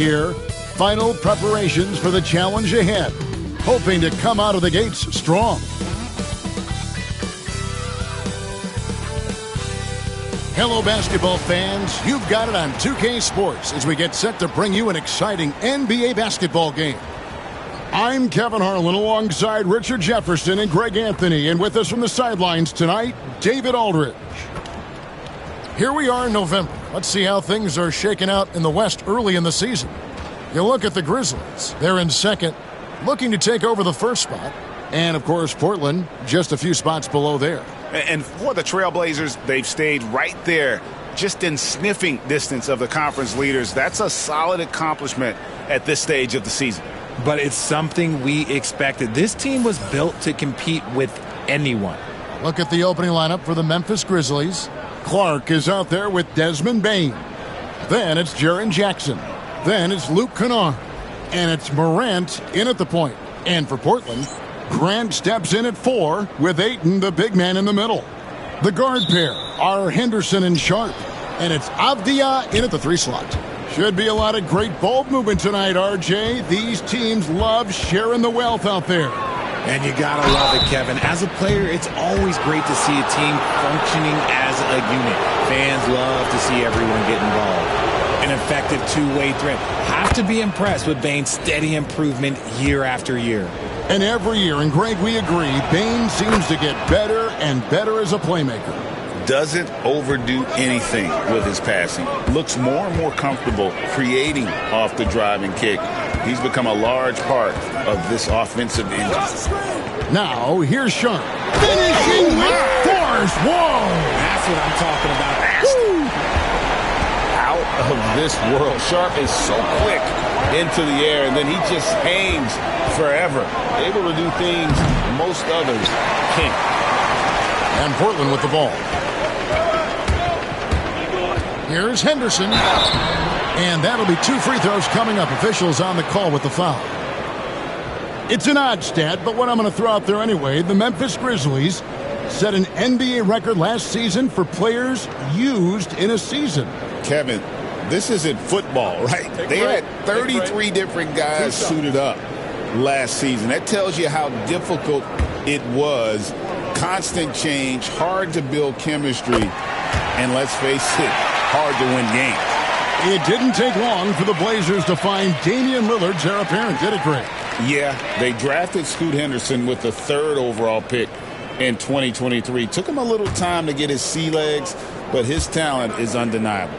Here, final preparations for the challenge ahead, hoping to come out of the gates strong. Hello, basketball fans. You've got it on 2K Sports as we get set to bring you an exciting NBA basketball game. I'm Kevin Harlan alongside Richard Jefferson and Greg Anthony, and with us from the sidelines tonight, David Aldridge. Here we are in November. Let's see how things are shaking out in the West early in the season. You look at the Grizzlies. They're in second, looking to take over the first spot. And, of course, Portland just a few spots below there. And for the Trailblazers, they've stayed right there, just in sniffing distance of the conference leaders. That's a solid accomplishment at this stage of the season. But it's something we expected. This team was built to compete with anyone. Look at the opening lineup for the Memphis Grizzlies. Clark is out there with Desmond Bane. Then it's Jaren Jackson. Then it's Luke Kennard. And it's Morant in at the point. And for Portland, Grant steps in at 4 with Ayton, the big man, in the middle. The guard pair are Henderson and Sharp. And it's Avdia in at the 3 slot. Should be a lot of great ball movement tonight, RJ. These teams love sharing the wealth out there. And you gotta love it, Kevin. As a player, it's always great to see a team functioning as a unit. Fans love to see everyone get involved. An effective two-way threat. Have to be impressed with Bane's steady improvement year after year. And every year, and Greg, we agree, Bane seems to get better and better as a playmaker. Doesn't overdo anything with his passing. Looks more and more comfortable creating off the driving kick. He's become a large part of this offensive engine. Now, here's Sharp. Finishing with force. Whoa! That's what I'm talking about. Out of this world. Sharp is so quick into the air, and then he just hangs forever. Able to do things most others can't. And Portland with the ball. Here's Henderson. And that'll be 2 free throws coming up. Officials on the call with the foul. It's an odd stat, but what I'm going to throw out there anyway, the Memphis Grizzlies set an NBA record last season for players used in a season. Kevin, this isn't football, right? They had 33 different guys suited up last season. That tells you how difficult it was. Constant change, hard to build chemistry, and let's face it, hard to win games. It didn't take long for the Blazers to find Damian Lillard's heir apparent, did it, Greg? Yeah, they drafted Scoot Henderson with the 3rd overall pick in 2023. Took him a little time to get his sea legs, but his talent is undeniable.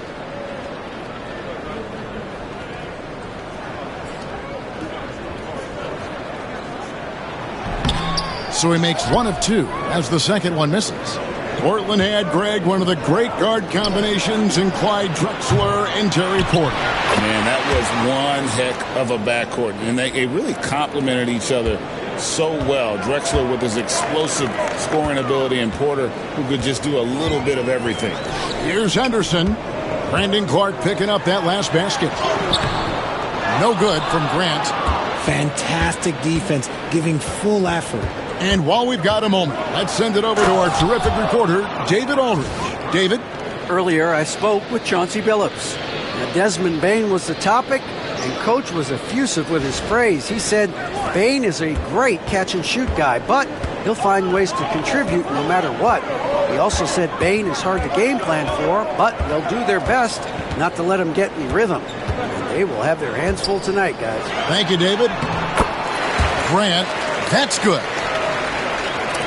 So he makes 1 of 2 as the second one misses. Portland had, Greg, one of the great guard combinations in Clyde Drexler and Terry Porter. Man, that was one heck of a backcourt, and they really complemented each other so well. Drexler with his explosive scoring ability, and Porter who could just do a little bit of everything. Here's Henderson. Brandon Clark picking up that last basket. No good from Grant. Fantastic defense, giving full effort. And while we've got a moment, let's send it over to our terrific reporter, David Aldridge. David? Earlier, I spoke with Chauncey Billups. Now, Desmond Bane was the topic, and Coach was effusive with his praise. He said Bane is a great catch-and-shoot guy, but he'll find ways to contribute no matter what. He also said Bane is hard to game plan for, but they'll do their best not to let him get in rhythm. And they will have their hands full tonight, guys. Thank you, David. Grant, that's good.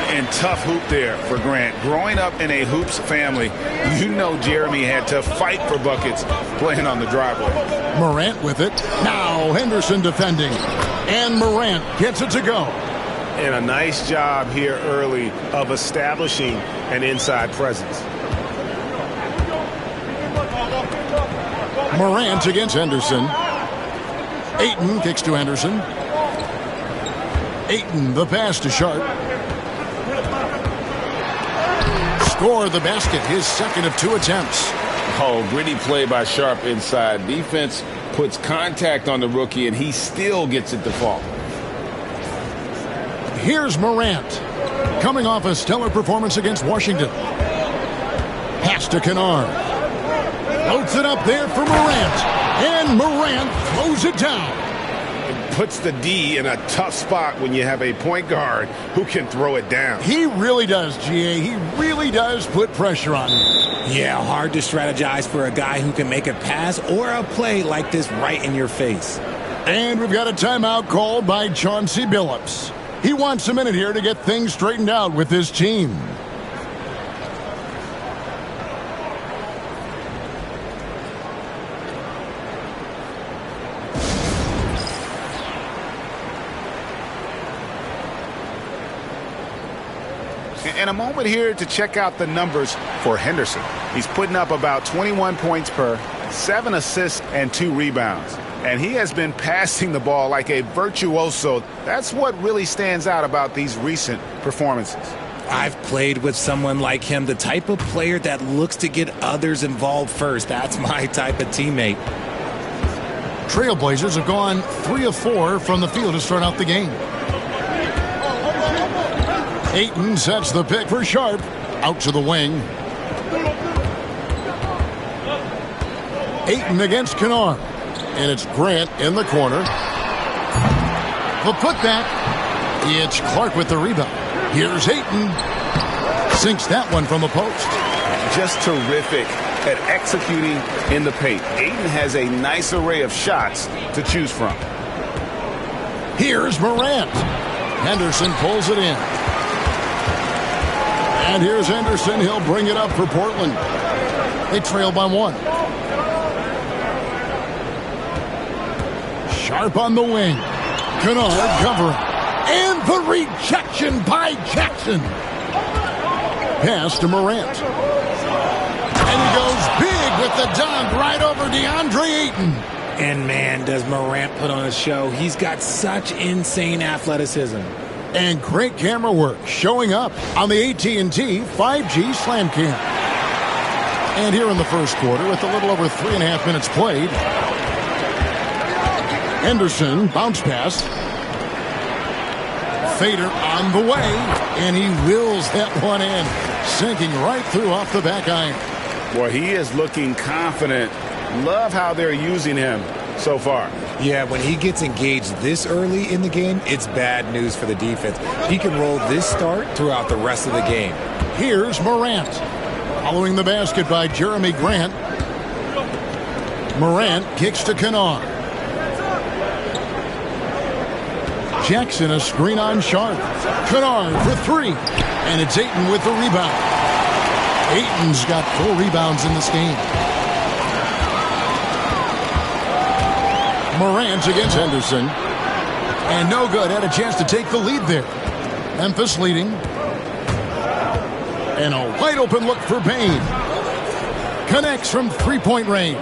And tough hoop there for Grant. Growing up in a hoops family, you know Jeremy had to fight for buckets playing on the driveway. Morant with it. Now Henderson defending. And Morant gets it to go. And a nice job here early of establishing an inside presence. Morant against Henderson. Ayton kicks to Henderson. Ayton, the pass to Sharp. Score the basket, his second of 2 attempts. Oh, gritty play by Sharp inside. Defense puts contact on the rookie, and he still gets it to fall. Here's Morant, coming off a stellar performance against Washington. Pass to Kennard. Loads it up there for Morant. And Morant throws it down. Puts the D in a tough spot when you have a point guard who can throw it down. He really does, GA. He really does put pressure on him. Yeah, hard to strategize for a guy who can make a pass or a play like this right in your face. And we've got a timeout called by Chauncey Billups. He wants a minute here to get things straightened out with his team. And a moment here to check out the numbers for Henderson. He's putting up about 21 points per, 7 assists, and 2 rebounds. And he has been passing the ball like a virtuoso. That's what really stands out about these recent performances. I've played with someone like him, the type of player that looks to get others involved first. That's my type of teammate. Trailblazers have gone 3 of 4 from the field to start out the game. Ayton sets the pick for Sharp. Out to the wing. Ayton against Kennard. And it's Grant in the corner. The putback. It's Clark with the rebound. Here's Ayton. Sinks that one from the post. Just terrific at executing in the paint. Ayton has a nice array of shots to choose from. Here's Morant. Henderson pulls it in. And here's Henderson. He'll bring it up for Portland. They trail by 1. Sharp on the wing. Kennard covering. And the rejection by Jackson. Pass to Morant. And he goes big with the dunk right over DeAndre Ayton. And man, does Morant put on a show. He's got such insane athleticism. And great camera work showing up on the AT&T 5G Slam Cam. And here in the first quarter, with a little over 3.5 minutes played, Henderson bounce pass. Fader on the way, and he wills that one in, sinking right through off the back iron. Boy, he is looking confident. Love how they're using him so far. Yeah, when he gets engaged this early in the game, it's bad news for the defense. He can roll this start throughout the rest of the game. Here's Morant. Following the basket by Jeremy Grant. Morant kicks to Kennard. Jackson a screen on Sharp. Kennard for 3. And it's Ayton with the rebound. Ayton's got 4 rebounds in this game. Morant against Henderson. And no good. Had a chance to take the lead there. Memphis leading. And a wide open look for Bane. Connects from 3-point range.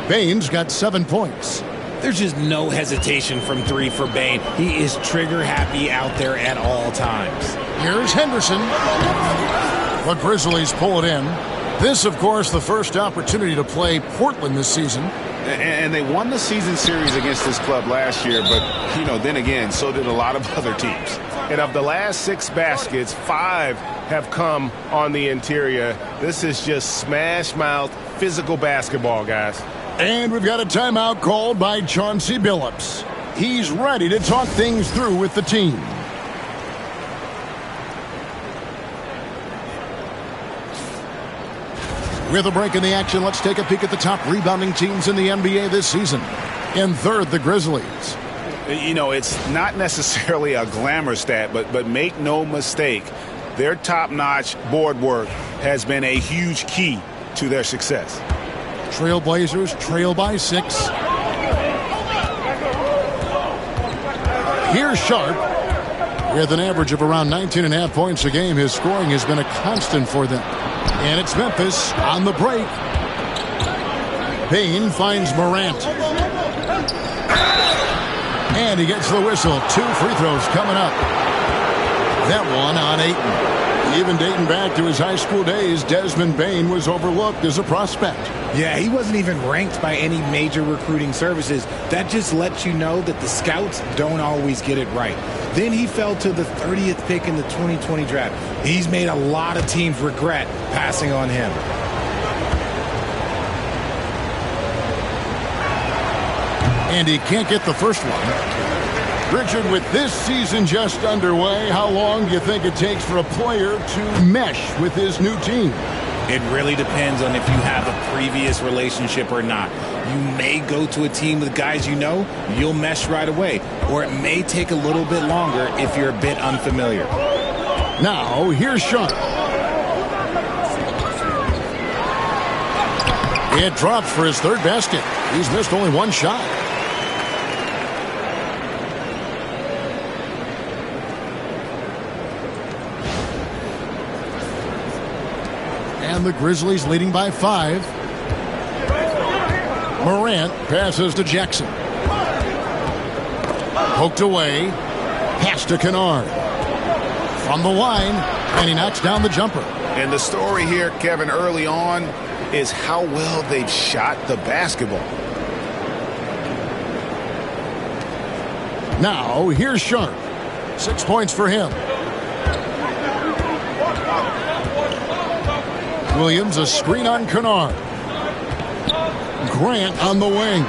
Bane's got 7 points. There's just no hesitation from 3 for Bane. He is trigger happy out there at all times. Here's Henderson. The Grizzlies pull it in. This, of course, the first opportunity to play Portland this season. And they won the season series against this club last year, but, you know, then again, so did a lot of other teams. And of the last 6 baskets, 5 have come on the interior. This is just smash-mouth physical basketball, guys. And we've got a timeout called by Chauncey Billups. He's ready to talk things through with the team. With a break in the action, let's take a peek at the top rebounding teams in the NBA this season. In third, the Grizzlies. You know, it's not necessarily a glamour stat, but make no mistake, their top-notch board work has been a huge key to their success. Trailblazers trail by 6. Here's Sharp. With an average of around 19.5 points a game, his scoring has been a constant for them. And it's Memphis on the break. Bane finds Morant. And he gets the whistle. 2 free throws coming up. That one on Ayton. Even dating back to his high school days, Desmond Bane was overlooked as a prospect. Yeah, he wasn't even ranked by any major recruiting services. That just lets you know that the scouts don't always get it right. Then he fell to the 30th pick in the 2020 draft. He's made a lot of teams regret passing on him. And he can't get the first one. Richard, with this season just underway, how long do you think it takes for a player to mesh with his new team? It really depends on if you have a previous relationship or not. You may go to a team with guys you know, you'll mesh right away. Or it may take a little bit longer if you're a bit unfamiliar. Now, here's Sharp. It drops for his third basket. He's missed only one shot. And the Grizzlies leading by 5. Morant passes to Jackson. Poked away. Pass to Kennard. From the line, and he knocks down the jumper. And the story here, Kevin, early on is how well they've shot the basketball. Now, here's Sharp. 6 points for him. Williams, a screen on Kennard. Grant on the wing.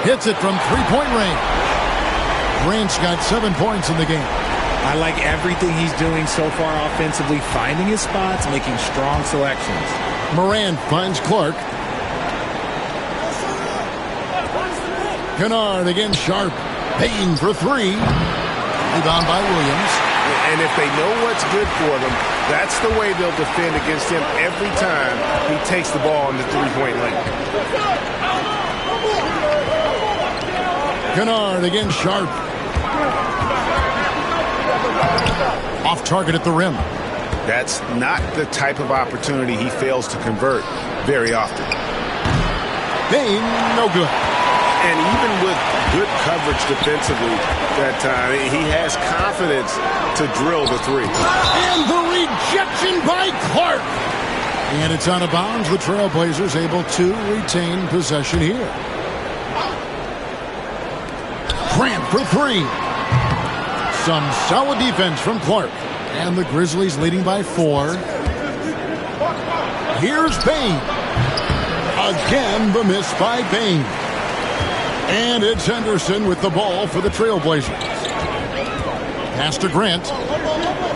Hits it from three-point range. Grant's got 7 points in the game. I like everything he's doing so far offensively, finding his spots, making strong selections. Morant finds Clark. Kennard against Sharp. Payne for 3. Rebound by Williams. And if they know what's good for them, that's the way they'll defend against him every time he takes the ball in the three-point lane. Kennard against Sharp. Off target at the rim. That's not the type of opportunity he fails to convert very often. Payne, no good. And even with good coverage defensively that time, he has confidence to drill the three. And the rejection by Clark. And it's out of bounds. The Trailblazers able to retain possession here. Grant for 3. Some solid defense from Clark. And the Grizzlies leading by 4. Here's Payne. Again, the miss by Payne. And it's Henderson with the ball for the Trailblazers. Pass to Grant.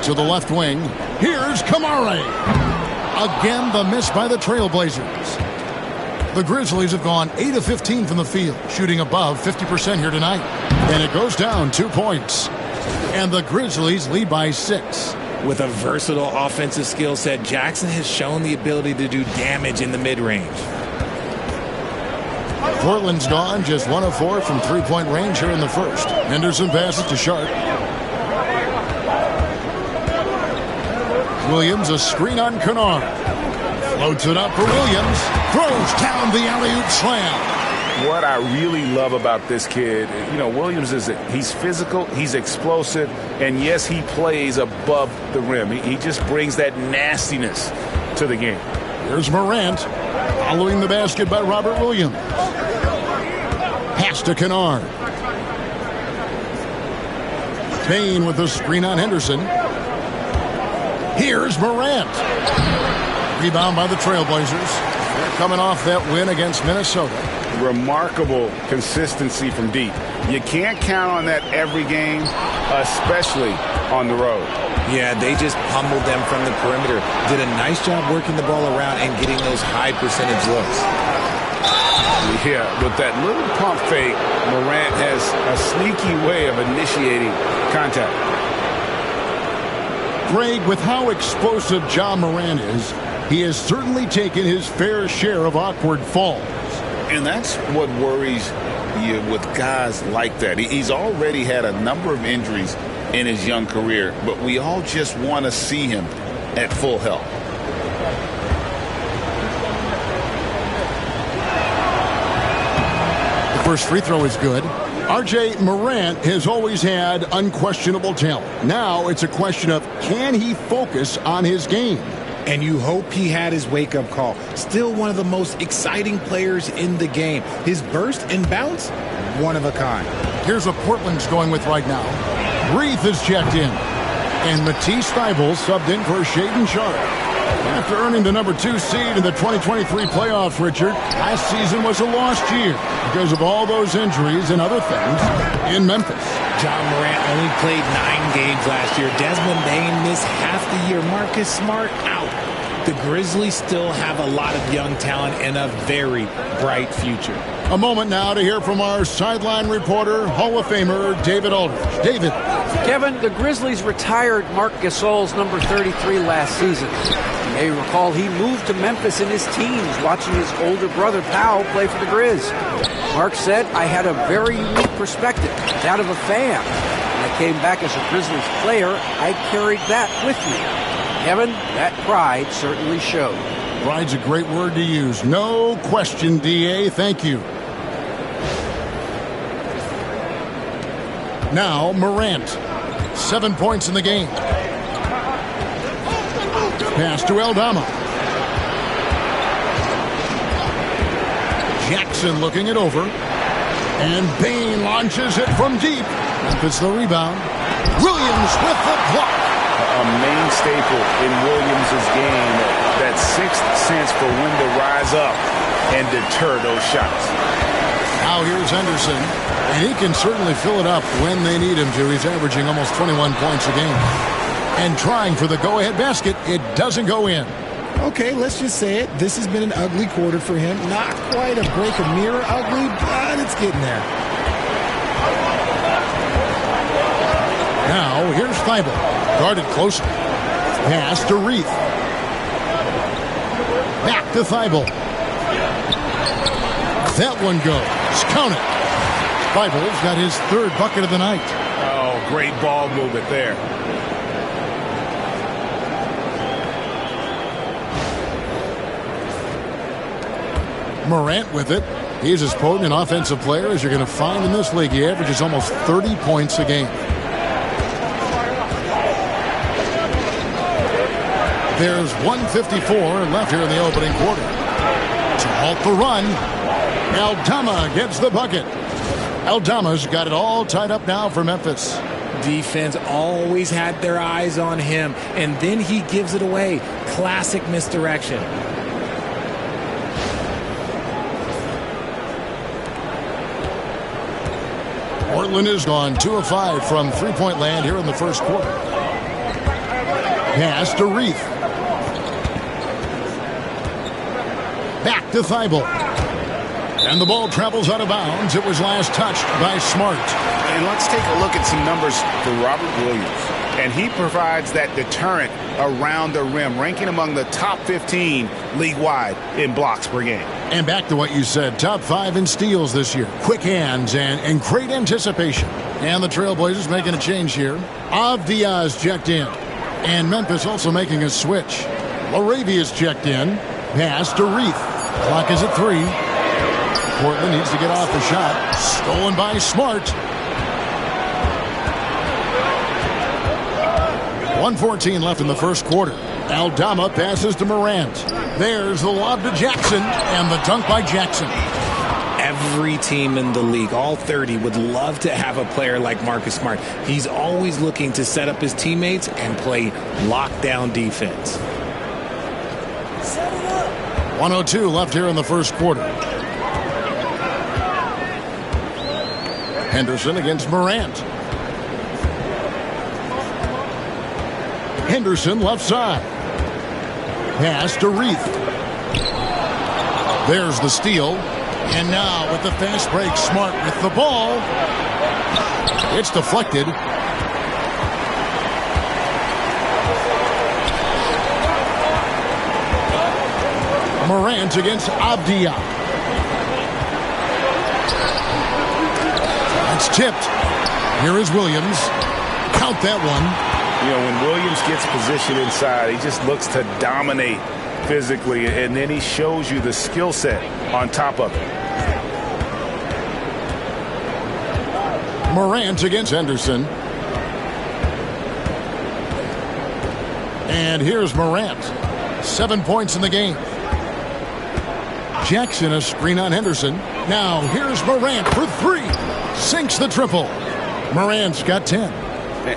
To the left wing. Here's Kamara. Again, the miss by the Trailblazers. The Grizzlies have gone 8 of 15 from the field, shooting above 50% here tonight. And it goes down 2 points. And the Grizzlies lead by 6. With a versatile offensive skill set, Jackson has shown the ability to do damage in the mid-range. Portland's gone just 1 of 4 from three-point range here in the first. Henderson passes to Sharp. Williams, a screen on Kennard. Floats it up for Williams. Throws down the alley-oop slam. What I really love about this kid, Williams he's physical, he's explosive, and yes, he plays above the rim. He just brings that nastiness to the game. Here's Morant, following the basket by Robert Williams. Pass to Kennard. Payne with the screen on Henderson. Here's Morant. Rebound by the Trailblazers. They're coming off that win against Minnesota. Remarkable consistency from deep. You can't count on that every game, especially on the road. Yeah, they just pummeled them from the perimeter. Did a nice job working the ball around and getting those high percentage looks. Yeah, with that little pump fake, Morant has a sneaky way of initiating contact. Greg, with how explosive Ja Morant is, he has certainly taken his fair share of awkward falls. And that's what worries you with guys like that. He's already had a number of injuries in his young career, but we all just want to see him at full health. The first free throw is good. R.J. Morant has always had unquestionable talent. Now it's a question of, can he focus on his game? And you hope he had his wake-up call. Still one of the most exciting players in the game. His burst and bounce, one of a kind. Here's what Portland's going with right now. Reith is checked in. And Matisse Thybulle subbed in for Shaedon Sharp. After earning the number 2 seed in the 2023 playoffs, Richard, last season was a lost year because of all those injuries and other things in Memphis. John Morant only played 9 games last year. Desmond Bain missed half the year. Marcus Smart out. The Grizzlies still have a lot of young talent and a very bright future. A moment now to hear from our sideline reporter, Hall of Famer David Aldridge. David. Kevin, the Grizzlies retired Marc Gasol's number 33 last season. You may recall he moved to Memphis in his teens, watching his older brother Powell play for the Grizz. Mark said, "I had a very unique perspective, that of a fan. When I came back as a Grizzlies player, I carried that with me." Kevin, that pride certainly showed. Pride's a great word to use. No question, D.A. Thank you. Now, Morant. 7 points in the game. Pass to Aldama. Jackson looking it over. And Bain launches it from deep. Memphis the rebound. Williams with the block. A main staple in Williams' game, that sixth sense for when to rise up and deter those shots. Now here's Henderson, and he can certainly fill it up when they need him to. He's averaging almost 21 points a game. And trying for the go-ahead basket, it doesn't go in. Okay, let's just say it. This has been an ugly quarter for him. Not quite a break a mirror ugly, but it's getting there. Now here's Thibault. Guarded closely. Pass to Reith. Back to Thibault. That one goes. Count it. Thibault's got his 3rd bucket of the night. Oh, great ball movement there. Morant with it. He's as potent an offensive player as you're going to find in this league. He averages almost 30 points a game. There's 1:54 left here in the opening quarter. To halt the run, Aldama gets the bucket. Aldama's got it all tied up now for Memphis. Defense always had their eyes on him, and then he gives it away. Classic misdirection. Portland is gone 2 of 5 from three-point land here in the first quarter. Pass to Reith. Back to Thibault. And the ball travels out of bounds. It was last touched by Smart. And let's take a look at some numbers for Robert Williams. And he provides that deterrent around the rim, ranking among the top 15 league-wide in blocks per game. And back to what you said, top 5 in steals this year. Quick hands and great anticipation. And the Trailblazers making a change here. Avdia's checked in. And Memphis also making a switch. Laravia's checked in. Pass to Reith. Clock is at 3. Portland needs to get off the shot. Stolen by Smart. 1:14 left in the first quarter. Aldama passes to Morant. There's the lob to Jackson, and the dunk by Jackson. Every team in the league, all 30, would love to have a player like Marcus Smart. He's always looking to set up his teammates and play lockdown defense. 1:02 left here in the first quarter. Henderson against Morant. Henderson left side. Pass to Reith. There's the steal. And now with the fast break, Smart with the ball. It's deflected. Morant against Avdia. It's tipped. Here is Williams. Count that one. You know, when Williams gets positioned inside, he just looks to dominate physically, and then he shows you the skill set on top of it. Morant against Henderson. And here's Morant. 7 points in the game. Jackson a screen on Henderson. Now here's Morant for 3. Sinks the triple. Morant's got 10.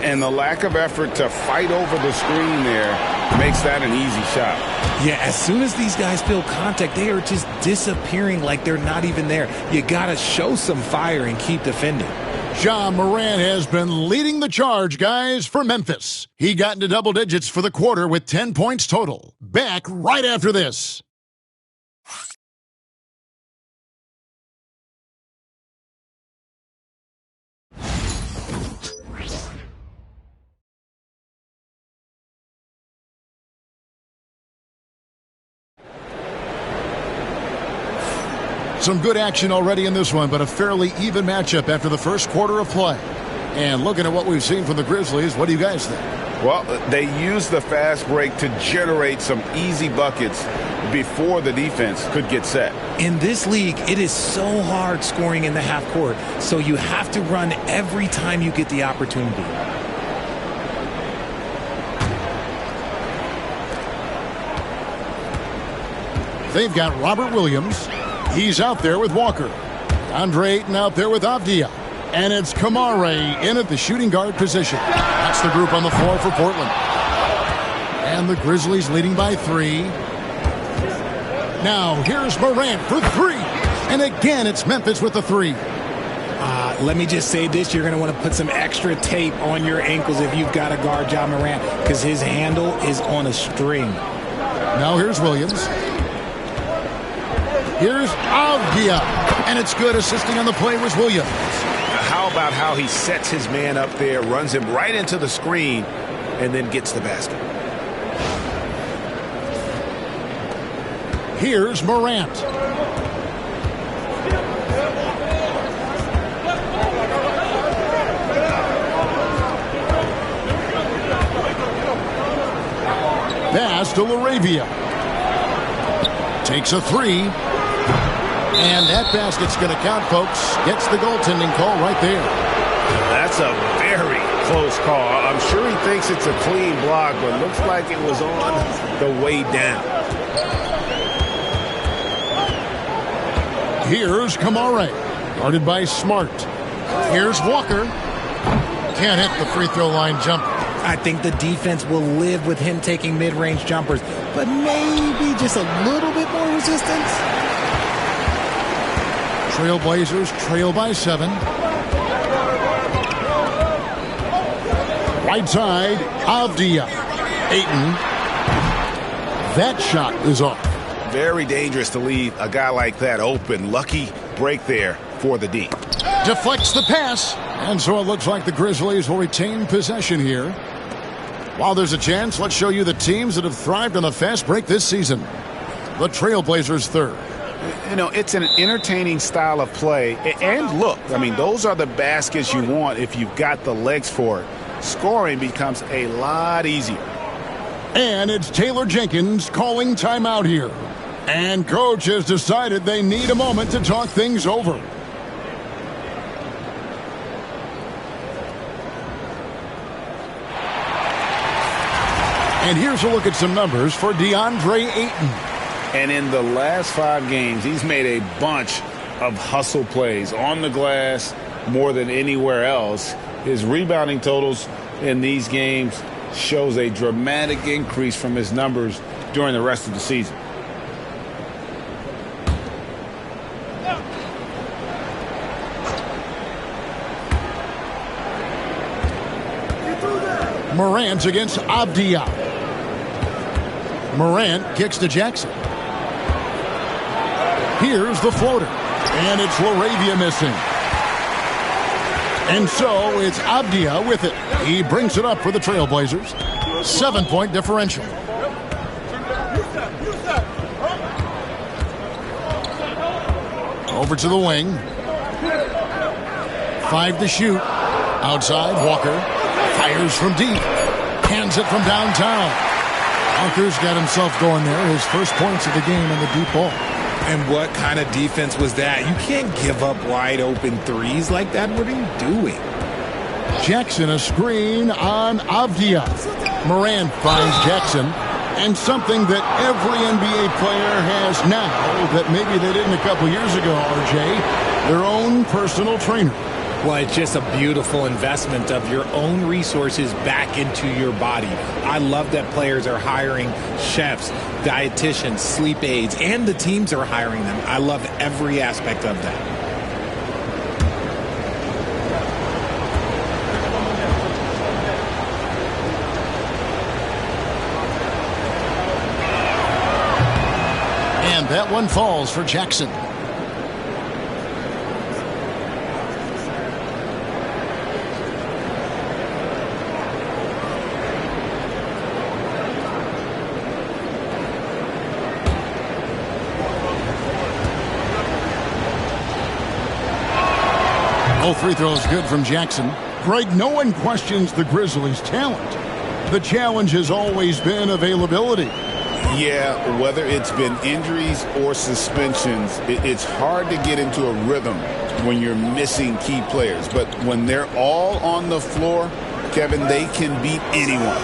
And the lack of effort to fight over the screen there makes that an easy shot. Yeah, as soon as these guys feel contact, they are just disappearing like they're not even there. You got to show some fire and keep defending. Ja Morant has been leading the charge, guys, for Memphis. He got into double digits for the quarter with 10 points total. Back right after this. Some good action already in this one, but a fairly even matchup after the first quarter of play. And looking at what we've seen from the Grizzlies, what do you guys think? Well, they used the fast break to generate some easy buckets before the defense could get set. In this league, it is so hard scoring in the half court, so you have to run every time you get the opportunity. They've got Robert Williams. He's out there with Walker. Andre Ayton out there with Avdia. And it's Kamare in at the shooting guard position. That's the group on the floor for Portland. And the Grizzlies leading by 3. Now here's Morant for 3. And again, it's Memphis with the 3. Let me just say this. You're going to want to put some extra tape on your ankles if you've got to guard Ja Morant, because his handle is on a string. Now here's Williams. Here's Avdia, and it's good. Assisting on the play was Williams. How about how he sets his man up there, runs him right into the screen, and then gets the basket. Here's Morant. Pass to LaRavia. Takes a 3. And that basket's going to count, folks. Gets the goaltending call right there. That's a very close call. I'm sure he thinks it's a clean block, but looks like it was on the way down. Here's Kamare, guarded by Smart. Here's Walker. Can't hit the free throw line jumper. I think the defense will live with him taking mid-range jumpers, but maybe just a little bit more resistance. Trailblazers trail by 7. Right side, Avdia. Ayton. That shot is off. Very dangerous to leave a guy like that open. Lucky break there for the D. Deflects the pass. And so it looks like the Grizzlies will retain possession here. While there's a chance, let's show you the teams that have thrived on the fast break this season. The Trailblazers third. You know, it's an entertaining style of play. And look, I mean, those are the baskets you want if you've got the legs for it. Scoring becomes a lot easier. And it's Taylor Jenkins calling timeout here. And coach has decided they need a moment to talk things over. And here's a look at some numbers for DeAndre Ayton. And in the last 5 games, he's made a bunch of hustle plays on the glass more than anywhere else. His rebounding totals in these games shows a dramatic increase from his numbers during the rest of the season. Morant against Avdia. Morant kicks to Jackson. Here's the floater. And it's LaRavia missing. And so it's Avdia with it. He brings it up for the Trailblazers. 7-point differential. Over to the wing. 5 to shoot. Outside, Walker. Fires from deep. Hands it from downtown. Walker's got himself going there. His first points of the game in the deep ball. And what kind of defense was that? You can't give up wide open threes like that. What are you doing? Jackson a screen on Avdia. Morant finds Jackson. And something that every NBA player has now that maybe they didn't a couple years ago, RJ, their own personal trainer. Well, it's just a beautiful investment of your own resources back into your body. I love that players are hiring chefs, dietitians, sleep aides, and the teams are hiring them. I love every aspect of that. And that one falls for Jackson. Both free throws good from Jackson. Greg, no one questions the Grizzlies' talent. The challenge has always been availability. Yeah, whether it's been injuries or suspensions, it's hard to get into a rhythm when you're missing key players. But when they're all on the floor, Kevin, they can beat anyone.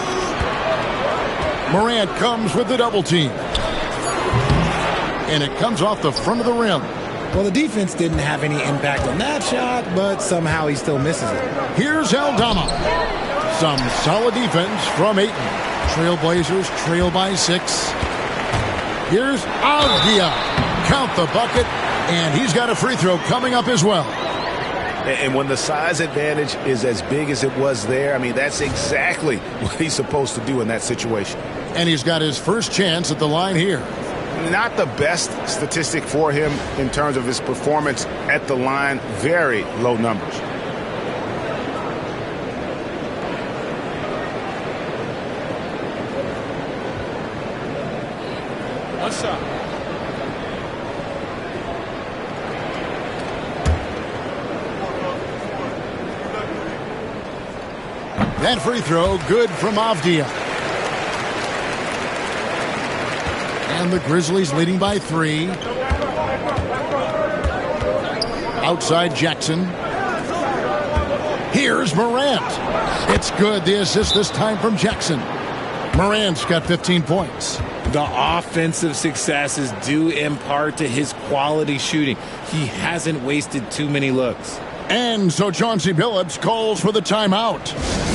Morant comes with the double team. And it comes off the front of the rim. Well, the defense didn't have any impact on that shot, but somehow he still misses it. Here's Aldama. Some solid defense from Ayton. Trailblazers trail by 6. Here's Avdia. Count the bucket, and he's got a free throw coming up as well. And when the size advantage is as big as it was there, I mean, that's exactly what he's supposed to do in that situation. And he's got his first chance at the line here. Not the best statistic for him in terms of his performance at the line. Very low numbers. What's up? That free throw good from Avdia. And the Grizzlies leading by 3. Outside Jackson. Here's Morant. It's good. The assist this time from Jackson. Morant's got 15 points. The offensive success is due in part to his quality shooting. He hasn't wasted too many looks. And so Chauncey Billups calls for the timeout.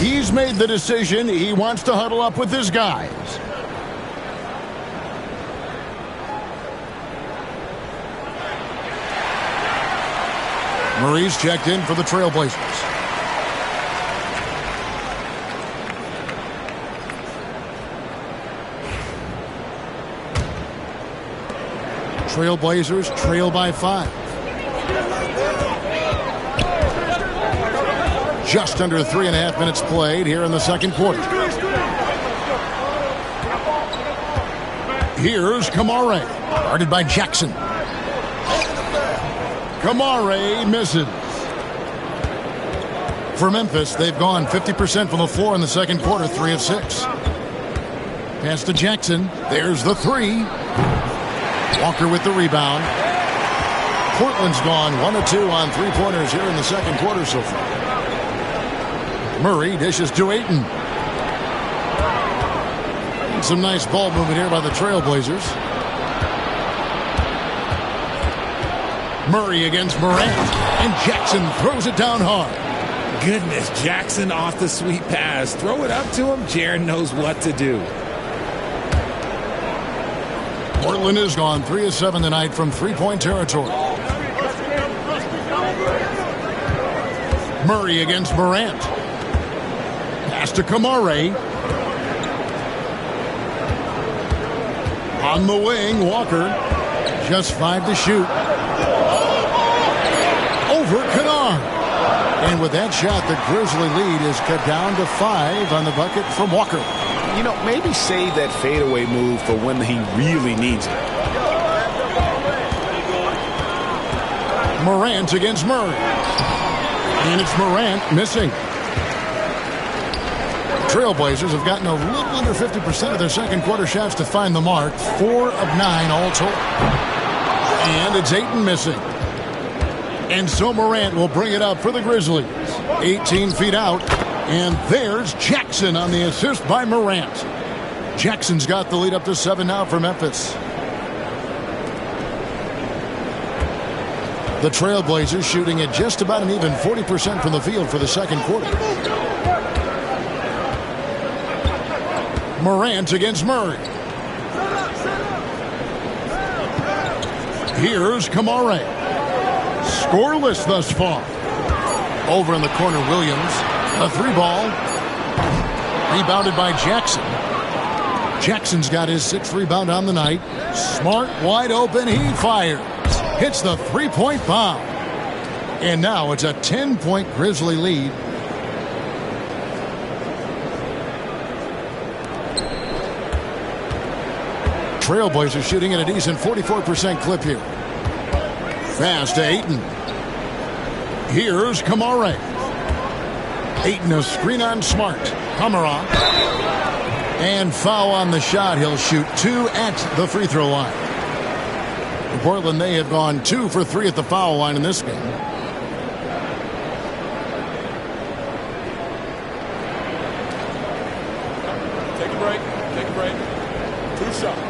He's made the decision. He wants to huddle up with his guys. Murray's checked in for the Trailblazers. Trailblazers trail by 5. Just under 3.5 minutes played here in the second quarter. Here's Kamare, guarded by Jackson. Kamare misses. For Memphis, they've gone 50% from the floor in the second quarter, 3 of 6. Pass to Jackson. There's the 3. Walker with the rebound. Portland's gone 1 of 2 on 3-pointers here in the second quarter so far. Murray dishes to Ayton. Some nice ball movement here by the Trailblazers. Murray against Morant, and Jackson throws it down hard. Goodness, Jackson off the sweet pass. Throw it up to him. Jaren knows what to do. Portland has gone 3 of 7 tonight from 3-point territory. Murray against Morant. Pass to Kamare. On the wing, Walker. Just 5 to shoot. Over Kennard. And with that shot, the Grizzly lead is cut down to 5 on the bucket from Walker. You know, maybe save that fadeaway move for when he really needs it. Morant against Murray. And it's Morant missing. Trailblazers have gotten a little under 50% of their second quarter shots to find the mark. 4 of 9 all told. And it's Ayton missing. And so Morant will bring it up for the Grizzlies. 18 feet out. And there's Jackson on the assist by Morant. Jackson's got the lead up to 7 now for Memphis. The Trailblazers shooting at just about an even 40% from the field for the second quarter. Morant against Murray. Here's Kamara. Scoreless thus far. Over in the corner, Williams. A three ball. Rebounded by Jackson. Jackson's got his 6th rebound on the night. Smart, wide open, he fires. Hits the three-point bomb. And now it's a 10-point Grizzly lead. Trailblazers shooting at a decent 44% clip here. Fast to Ayton. Here's Kamara. Ayton a screen on Smart. Kamara. And foul on the shot. He'll shoot 2 at the free throw line. In Portland, they have gone 2 for 3 at the foul line in this game. Take a break. Take a break. 2 shots.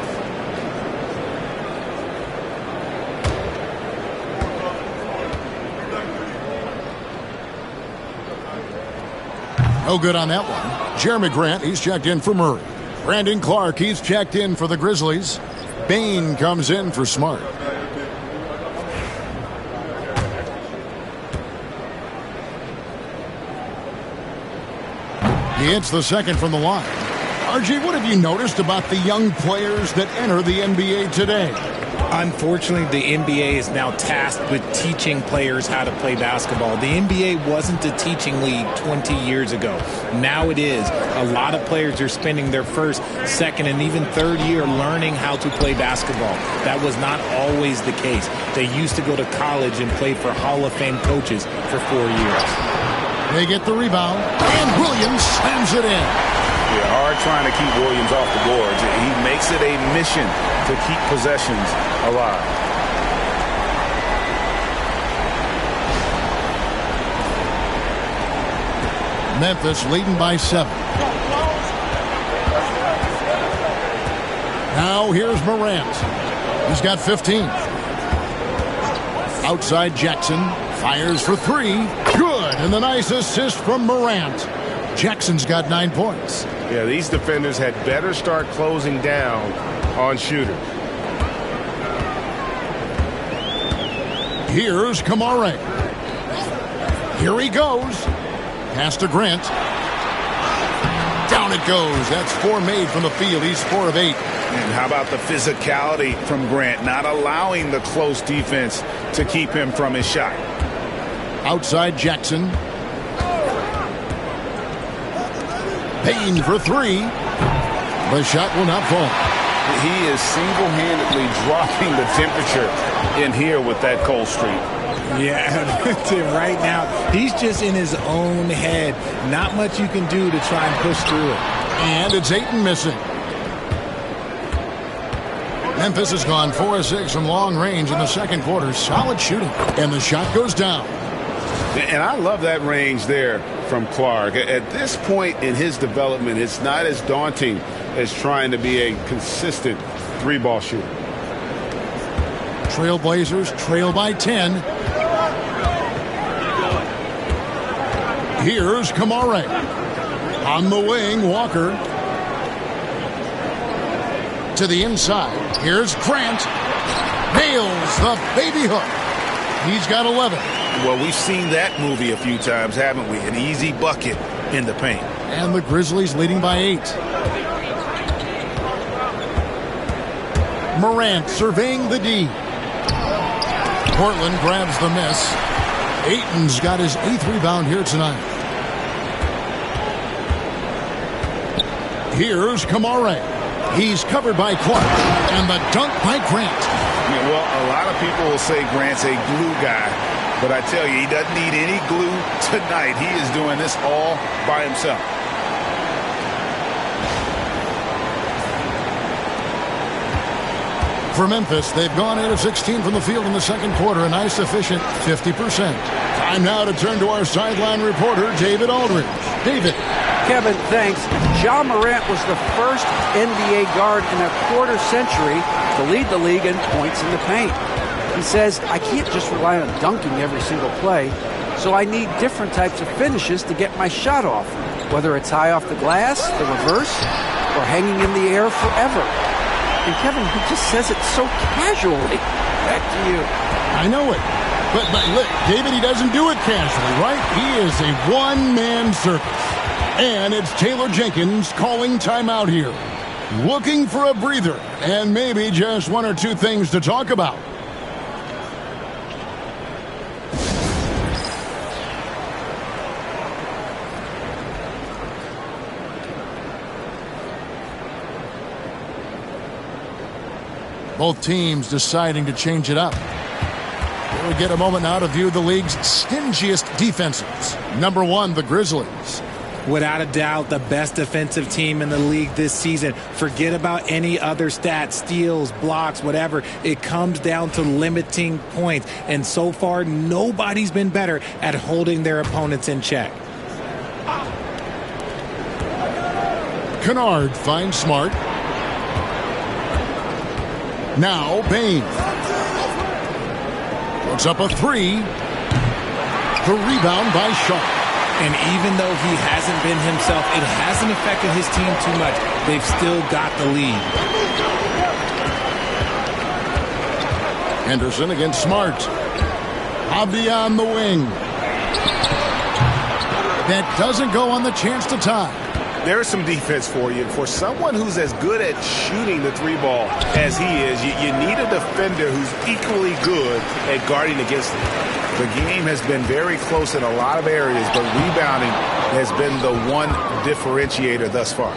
No good on that one. Jeremy Grant, he's checked in for Murray. Brandon Clark, he's checked in for the Grizzlies. Bain comes in for Smart. He hits the second from the line. RJ, what have you noticed about the young players that enter the NBA today? Unfortunately, the NBA is now tasked with teaching players how to play basketball. The NBA wasn't a teaching league 20 years ago. Now it is. A lot of players are spending their first, second, and even third year learning how to play basketball. That was not always the case. They used to go to college and play for Hall of Fame coaches for 4 years. They get the rebound, and Williams slams it in. Yeah, hard trying to keep Williams off the boards. He makes it a mission to keep possessions alive. Memphis leading by 7. Now here's Morant. He's got 15. Outside Jackson. Fires for 3. Good. And the nice assist from Morant. Jackson's got 9 points. Yeah, these defenders had better start closing down on shooters. Here's Kamara. Here he goes. Pass to Grant. Down it goes. That's 4 made from the field. He's 4 of 8. And how about the physicality from Grant, not allowing the close defense to keep him from his shot. Outside Jackson. Payne for 3. The shot will not fall. He is single-handedly dropping the temperature in here with that cold streak. Yeah, right now, he's just in his own head. Not much you can do to try and push through it. And it's Ayton missing. Memphis has gone 4 of 6 from long range in the second quarter. Solid shooting. And the shot goes down. And I love that range there from Clark. At this point in his development, it's not as daunting as trying to be a consistent 3-ball shooter. Trailblazers trail by 10. Here's Kamara. On the wing, Walker. To the inside. Here's Grant. Nails the baby hook. He's got 11. Well, we've seen that movie a few times, haven't we? An easy bucket in the paint. And the Grizzlies leading by 8. Morant surveying the D. Portland grabs the miss. Ayton's got his 8th rebound here tonight. Here's Kamara. He's covered by Clark. And the dunk by Grant. Yeah, well, a lot of people will say Grant's a glue guy. But I tell you, he doesn't need any glue tonight. He is doing this all by himself. For Memphis, they've gone 8 of 16 from the field in the second quarter. A nice, efficient 50%. Time now to turn to our sideline reporter, David Aldridge. David. Kevin, thanks. Ja Morant was the first NBA guard in a quarter century to lead the league in points in the paint. He says, I can't just rely on dunking every single play, so I need different types of finishes to get my shot off, whether it's high off the glass, the reverse, or hanging in the air forever. And Kevin, he just says it so casually. Back to you. I know it. But look, David, he doesn't do it casually, right? He is a one-man circus. And it's Taylor Jenkins calling timeout here. Looking for a breather and maybe just one or two things to talk about. Both teams deciding to change it up. We get a moment now to view the league's stingiest defenses. Number 1, the Grizzlies. Without a doubt, the best defensive team in the league this season. Forget about any other stats, steals, blocks, whatever. It comes down to limiting points. And so far, nobody's been better at holding their opponents in check. Kennard finds Smart. Now Bain. Puts up a 3. The rebound by Sharp. And even though he hasn't been himself, it hasn't affected his team too much. They've still got the lead. Henderson against Smart. Avdia on the wing. That doesn't go on the chance to tie. There's some defense for you. For someone who's as good at shooting the 3-ball as he is, you need a defender who's equally good at guarding against it. The game has been very close in a lot of areas, but rebounding has been the one differentiator thus far.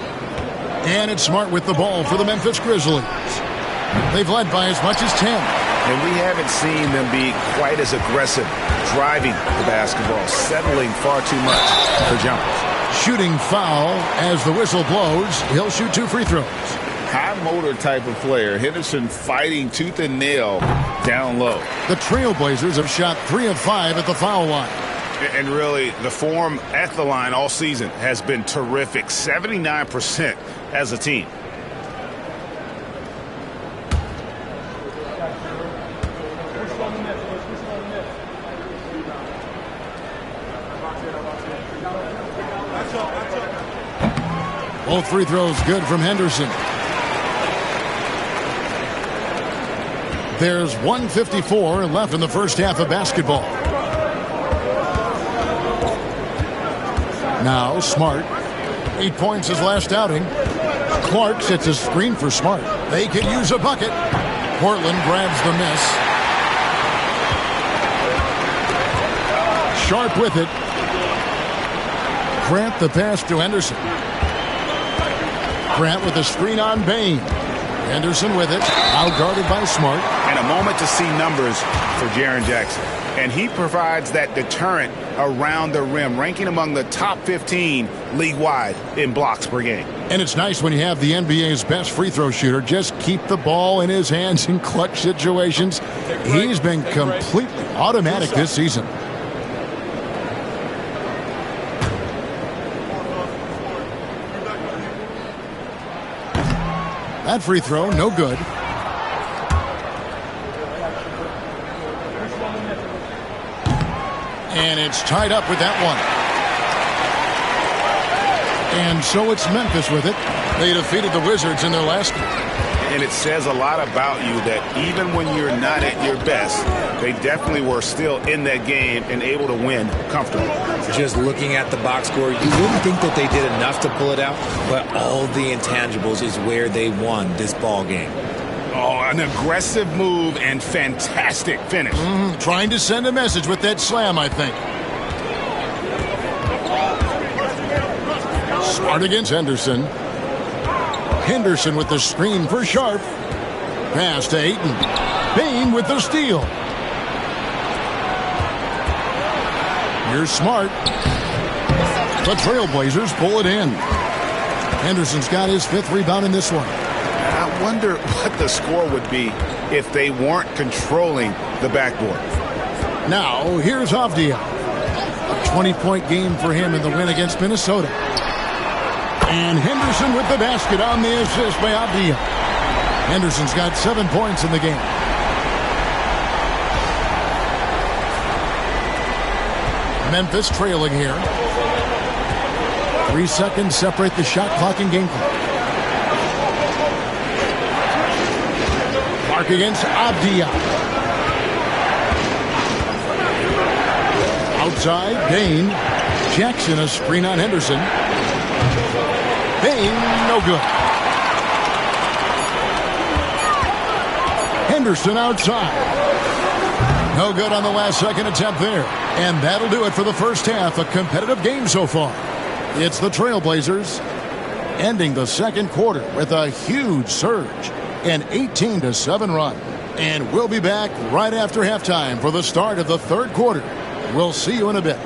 And it's Smart with the ball for the Memphis Grizzlies. They've led by as much as 10. And we haven't seen them be quite as aggressive driving the basketball, settling far too much for jumpers. Shooting foul as the whistle blows. He'll shoot 2 free throws. High motor type of player. Henderson fighting tooth and nail down low. The Trailblazers have shot 3 of 5 at the foul line. And really, the form at the line all season has been terrific. 79% as a team. Both free throws good from Henderson. There's 1:54 left in the first half of basketball. Now Smart. 8 points his last outing. Clark sets a screen for Smart. They could use a bucket. Portland grabs the miss. Sharp with it. Grant the pass to Henderson. Grant with a screen on Bain. Henderson with it. Outguarded by Smart. And a moment to see numbers for Jaren Jackson. And he provides that deterrent around the rim, ranking among the top 15 league-wide in blocks per game. And it's nice when you have the NBA's best free throw shooter just keep the ball in his hands in clutch situations. He's been completely automatic this season. That free throw, no good. And it's tied up with that one. And so it's Memphis with it. They defeated the Wizards in their last game. And it says a lot about you that even when you're not at your best, they definitely were still in that game and able to win comfortably. Just looking at the box score, you wouldn't think that they did enough to pull it out, but all the intangibles is where they won this ball game. Oh, an aggressive move and fantastic finish. Trying to send a message with that slam, I think. Smart against Henderson. Henderson with the screen for Sharp. Pass to Ayton. Bain with the steal. Here's Smart. The Trailblazers pull it in. Henderson's got his 5th rebound in this one. I wonder what the score would be if they weren't controlling the backboard. Now, here's Avdia. A 20-point game for him in the win against Minnesota. And Henderson with the basket on the assist by Avdia. Henderson's got 7 points in the game. Memphis trailing here. 3 seconds separate the shot clock and game clock. Clark against Abdia. Outside, Bain. Jackson a screen on Henderson. Bain, no good. Henderson outside. No good on the last second attempt there. And that'll do it for the first half. A competitive game so far. It's the Trailblazers ending the second quarter with a huge surge. An 18-7 run. And we'll be back right after halftime for the start of the third quarter. We'll see you in a bit.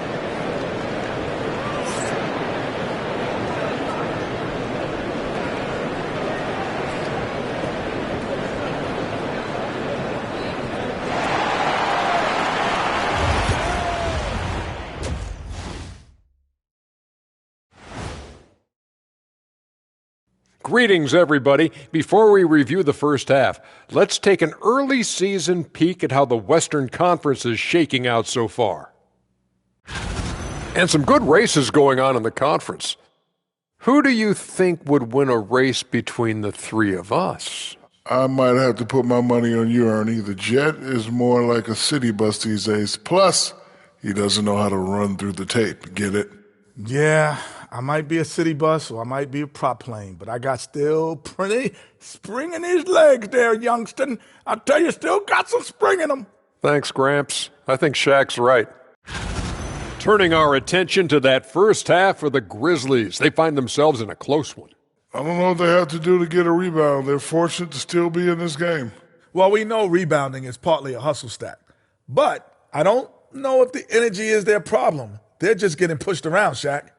Greetings, everybody. Before we review the first half, let's take an early season peek at how the Western Conference is shaking out so far. And some good races going on in the conference. Who do you think would win a race between the three of us? I might have to put my money on you, Ernie. The Jet is more like a city bus these days. Plus, he doesn't know how to run through the tape. Get it? Yeah, I might be a city bus or I might be a prop plane, but I got still pretty spring in his legs there, youngston. I tell you, still got some spring in them. Thanks, Gramps. I think Shaq's right. Turning our attention to that first half for the Grizzlies. They find themselves in a close one. I don't know what they have to do to get a rebound. They're fortunate to still be in this game. Well, we know rebounding is partly a hustle stack, but I don't know if the energy is their problem. They're just getting pushed around, Shaq.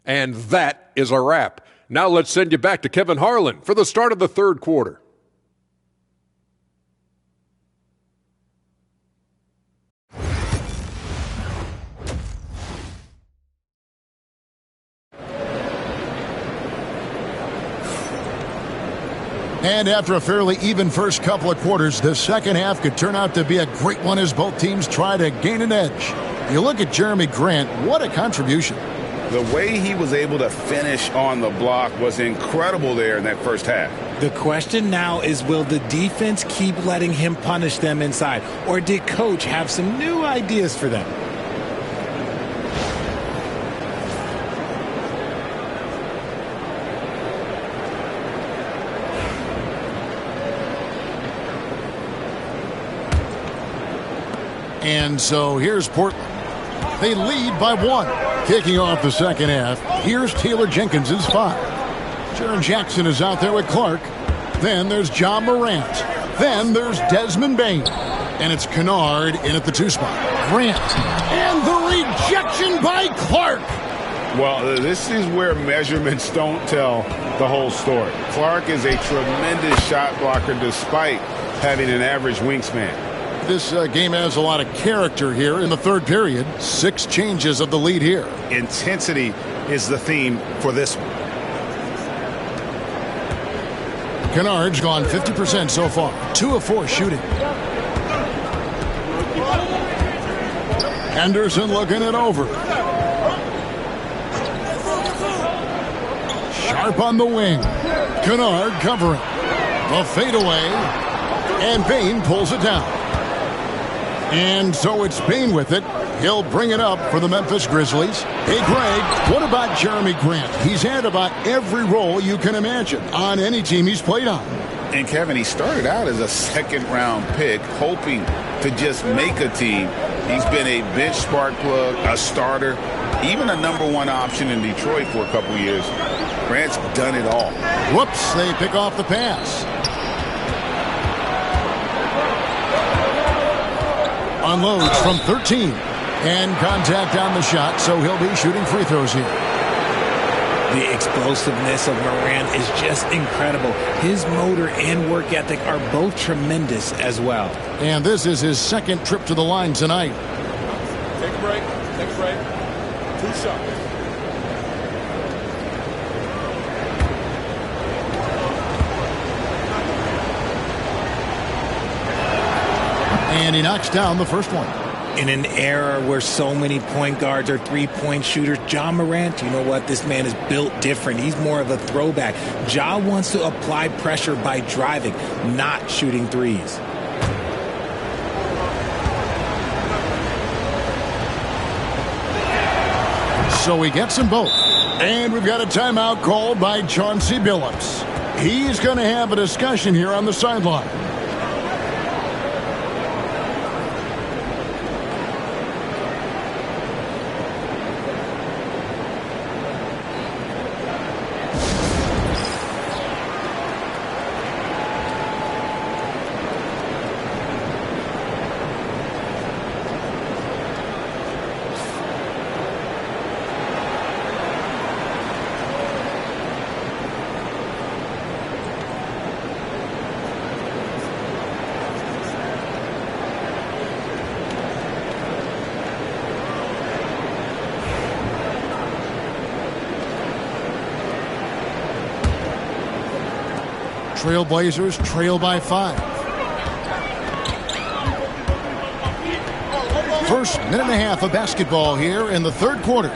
And that is a wrap. Now let's send you back to Kevin Harlan for the start of the third quarter. And after a fairly even first couple of quarters, the second half could turn out to be a great one as both teams try to gain an edge. You look at Jeremy Grant, what a contribution. The way he was able to finish on the block was incredible there in that first half. The question now is, will the defense keep letting him punish them inside? Or did Coach have some new ideas for them? And so here's Portland. They lead by 1. Kicking off the second half, here's Taylor Jenkins's 5. Jaren Jackson is out there with Clark. Then there's John Morant. Then there's Desmond Bain. And it's Kennard in at the 2 spot. Grant. And the rejection by Clark. Well, this is where measurements don't tell the whole story. Clark is a tremendous shot blocker despite having an average wingspan. This game has a lot of character here in the third period. 6 changes of the lead here. Intensity is the theme for this one. Kennard's gone 50% so far. 2 of 4 shooting. Henderson looking it over. Sharp on the wing. Kennard covering. The fadeaway. And Bain pulls it down. And so it's Bain with it. He'll bring it up for the Memphis Grizzlies. Hey, Greg, what about Jeremy Grant? He's had about every role you can imagine on any team he's played on. And, Kevin, he started out as a second-round pick, hoping to just make a team. He's been a bench spark plug, a starter, even a number 1 option in Detroit for a couple years. Grant's done it all. Whoops, they pick off the pass. Unloads from 13. And contact on the shot, so he'll be shooting free throws here. The explosiveness of Morant is just incredible. His motor and work ethic are both tremendous as well. And this is his second trip to the line tonight. Take a break. Take a break. 2 shots. And he knocks down the first one. In an era where so many point guards are three-point shooters, Ja Morant, you know what? This man is built different. He's more of a throwback. Ja wants to apply pressure by driving, not shooting threes. So he gets them both. And we've got a timeout called by Chauncey Billups. He's going to have a discussion here on the sideline. Trailblazers trail by 5. First minute and a half of basketball here in the third quarter.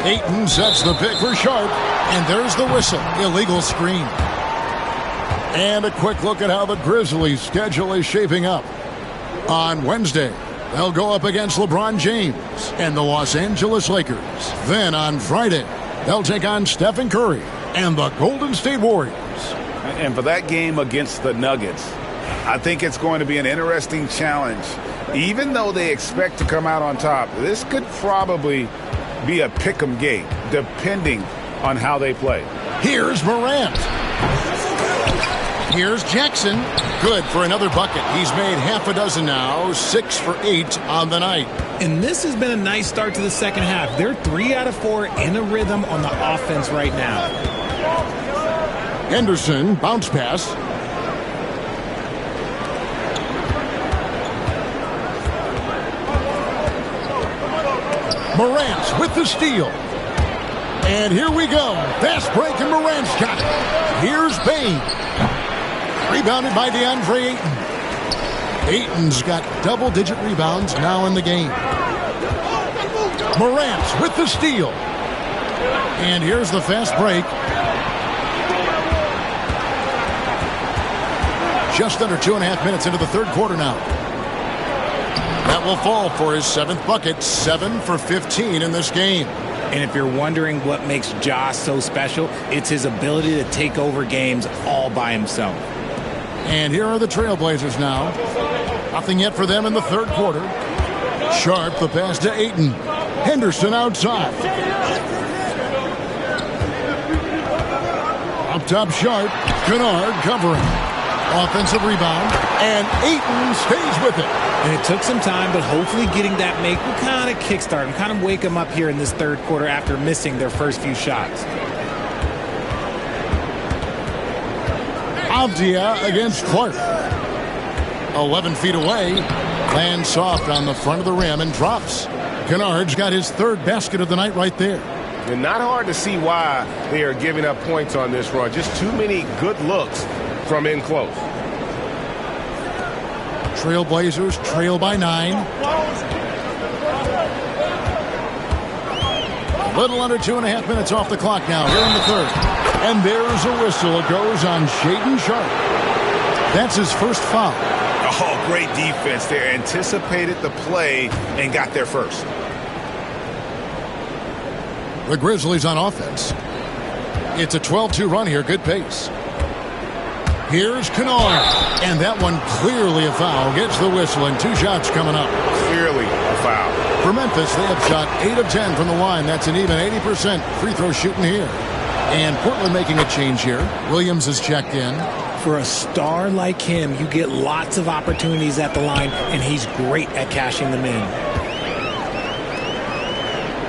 Ayton sets the pick for Sharp, and there's the whistle. Illegal screen. And a quick look at how the Grizzlies' schedule is shaping up. On Wednesday, they'll go up against LeBron James and the Los Angeles Lakers. Then on Friday, they'll take on Stephen Curry and the Golden State Warriors. And for that game against the Nuggets, I think it's going to be an interesting challenge. Even though they expect to come out on top, this could probably be a pick'em game, depending on how they play. Here's Morant. Here's Jackson. Good for another bucket. He's made half a dozen now, 6 for 8 on the night. And this has been a nice start to the second half. They're 3 out of 4 in a rhythm on the offense right now. Henderson, bounce pass. Morant with the steal. And here we go. Fast break, and Morant's got it. Here's Bane. Rebounded by DeAndre Ayton. Ayton's got double-digit rebounds now in the game. Morant with the steal. And here's the fast break. Just under 2.5 minutes into the third quarter now. That will fall for his 7th bucket, 7 for 15 in this game. And if you're wondering what makes Ja so special, it's his ability to take over games all by himself. And here are the Trailblazers now. Nothing yet for them in the third quarter. Sharp, the pass to Ayton. Henderson outside. Up top, Sharp. Kennard covering. Offensive rebound, and Ayton stays with it. And it took some time, but hopefully getting that make will kind of kickstart and kind of wake them up here in this third quarter after missing their first few shots. Avdia against Clark. 11 feet away, lands soft on the front of the rim and drops. Kennard's got his 3rd basket of the night right there. And not hard to see why they are giving up points on this run. Just too many good looks from in close. Trailblazers trail by 9. A little under 2.5 minutes off the clock now here in the third. And there's a whistle. It goes on Shaedon Sharp. That's his first foul. Oh, great defense there. Anticipated the play and got there first. The Grizzlies on offense. It's a 12-2 run here. Good pace. Here's Kennard. And that one clearly a foul. Gets the whistle, and 2 shots coming up. Clearly a foul. For Memphis, they have shot 8 of 10 from the line. That's an even 80% free throw shooting here. And Portland making a change here. Williams is checked in. For a star like him, you get lots of opportunities at the line, and he's great at cashing them in.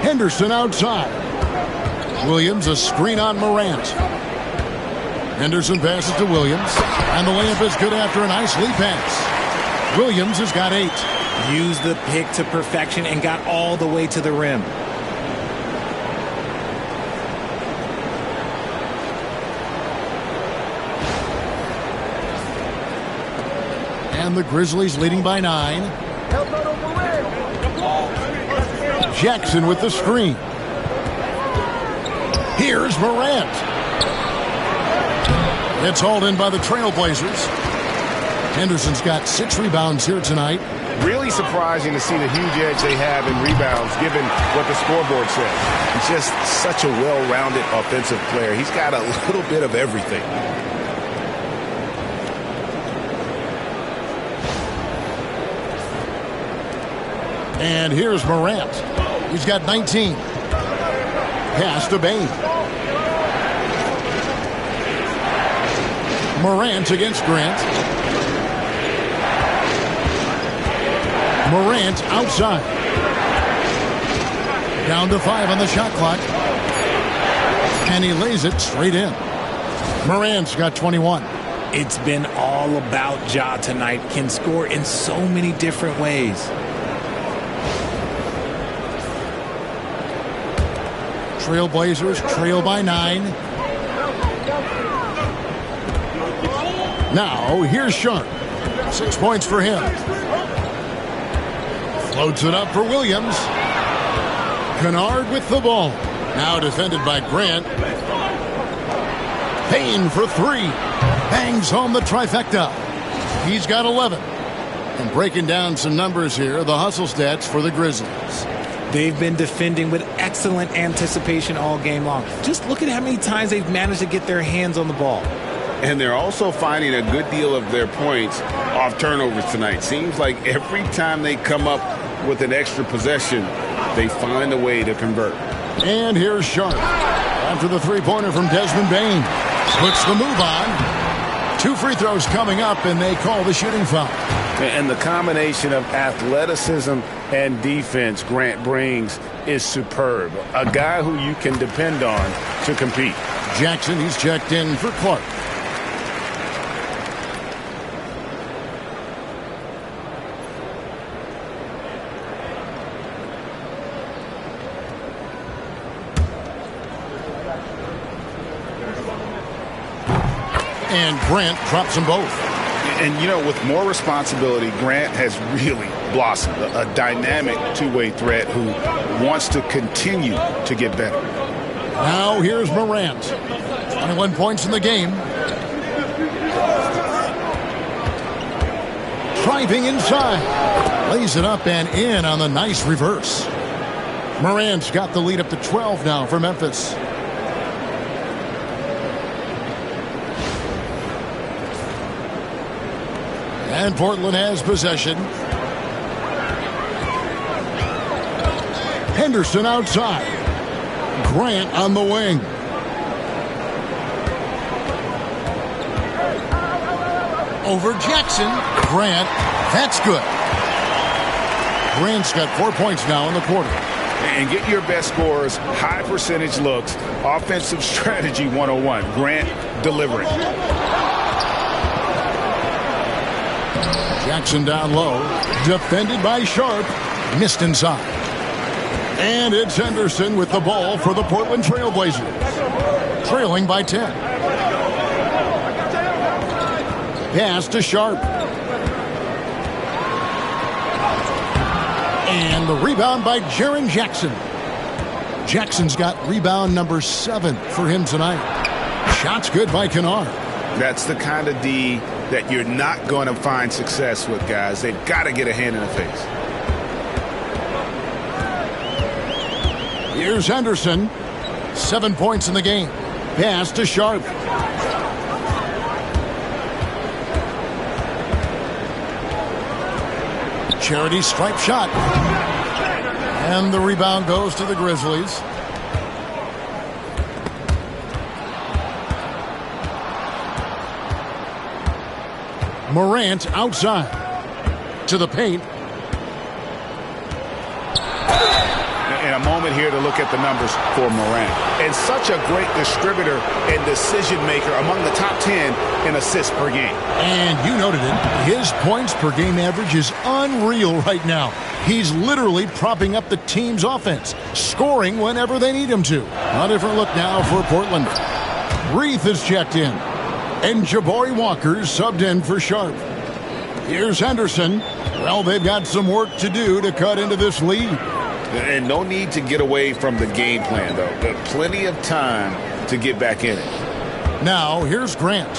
Henderson outside. Williams a screen on Morant. Henderson passes to Williams, and the layup is good after a nice lead pass. Williams has got 8. Used the pick to perfection and got all the way to the rim. And the Grizzlies leading by 9. Jackson with the screen. Here's Morant. It's hauled in by the Trailblazers. Henderson's got 6 rebounds here tonight. Really surprising to see the huge edge they have in rebounds, given what the scoreboard says. He's just such a well-rounded offensive player. He's got a little bit of everything. And here's Morant. He's got 19. Pass to Bane. Morant against Grant. Morant outside. Down to 5 on the shot clock. And he lays it straight in. Morant's got 21. It's been all about Ja tonight. Can score in so many different ways. Trailblazers trail by 9. Now, here's Sharp. 6 points for him. Floats it up for Williams. Kennard with the ball. Now defended by Grant. Payne for 3. Bangs home the trifecta. He's got 11. And breaking down some numbers here, the hustle stats for the Grizzlies. They've been defending with excellent anticipation all game long. Just look at how many times they've managed to get their hands on the ball. And they're also finding a good deal of their points off turnovers tonight. Seems like every time they come up with an extra possession, they find a way to convert. And here's Sharp. After the three-pointer from Desmond Bane. Puts the move on. 2 free throws coming up, and they call the shooting foul. And the combination of athleticism and defense Grant brings is superb. A guy who you can depend on to compete. Jackson, he's checked in for Clark. And Grant drops them both. And, you know, with more responsibility, Grant has really blossomed. A dynamic two-way threat who wants to continue to get better. Now here's Morant. 21 points in the game. Driving inside. Lays it up and in on the nice reverse. Morant's got the lead up to 12 now for Memphis. And Portland has possession. Henderson outside. Grant on the wing. Over Jackson. Grant. That's good. Grant's got 4 points now in the quarter. And get your best scorers, high percentage looks, offensive strategy 101. Grant delivering. Jackson down low. Defended by Sharp. Missed inside. And it's Henderson with the ball for the Portland Trailblazers. Trailing by 10. Pass to Sharp. And the rebound by Jaren Jackson. Jackson's got rebound number 7 for him tonight. Shot's good by Kennard. That's the kind of D that you're not going to find success with, guys. They've got to get a hand in the face. Here's Henderson. 7 points in the game. Pass to Sharp. Charity stripe shot. And the rebound goes to the Grizzlies. Morant outside to the paint. And a moment here to look at the numbers for Morant. And such a great distributor and decision maker, among the top 10 in assists per game. And you noted it. His points per game average is unreal right now. He's literally propping up the team's offense, scoring whenever they need him to. A different look now for Portland. Reith is checked in. And Jabari Walker's subbed in for Sharp. Here's Henderson. Well, they've got some work to do to cut into this lead. And no need to get away from the game plan, though. There's plenty of time to get back in it. Now, here's Grant.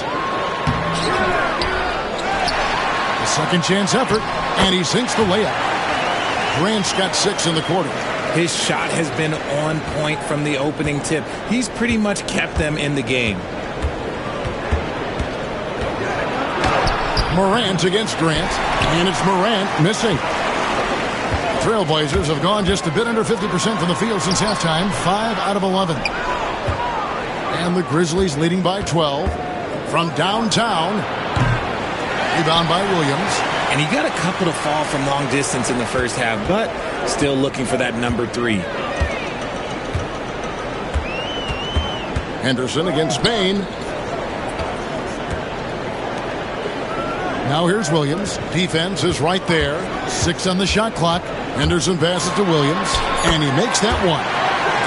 A second chance effort, and he sinks the layup. Grant's got 6 in the quarter. His shot has been on point from the opening tip. He's pretty much kept them in the game. Morant against Grant, and it's Morant missing. Trailblazers have gone just a bit under 50% from the field since halftime, 5 out of 11. And the Grizzlies leading by 12 from downtown. Rebound by Williams. And he got a couple to fall from long distance in the first half, but still looking for that number 3. Henderson against Bain. Now here's Williams. Defense is right there. 6 on the shot clock. Henderson passes to Williams, and he makes that one.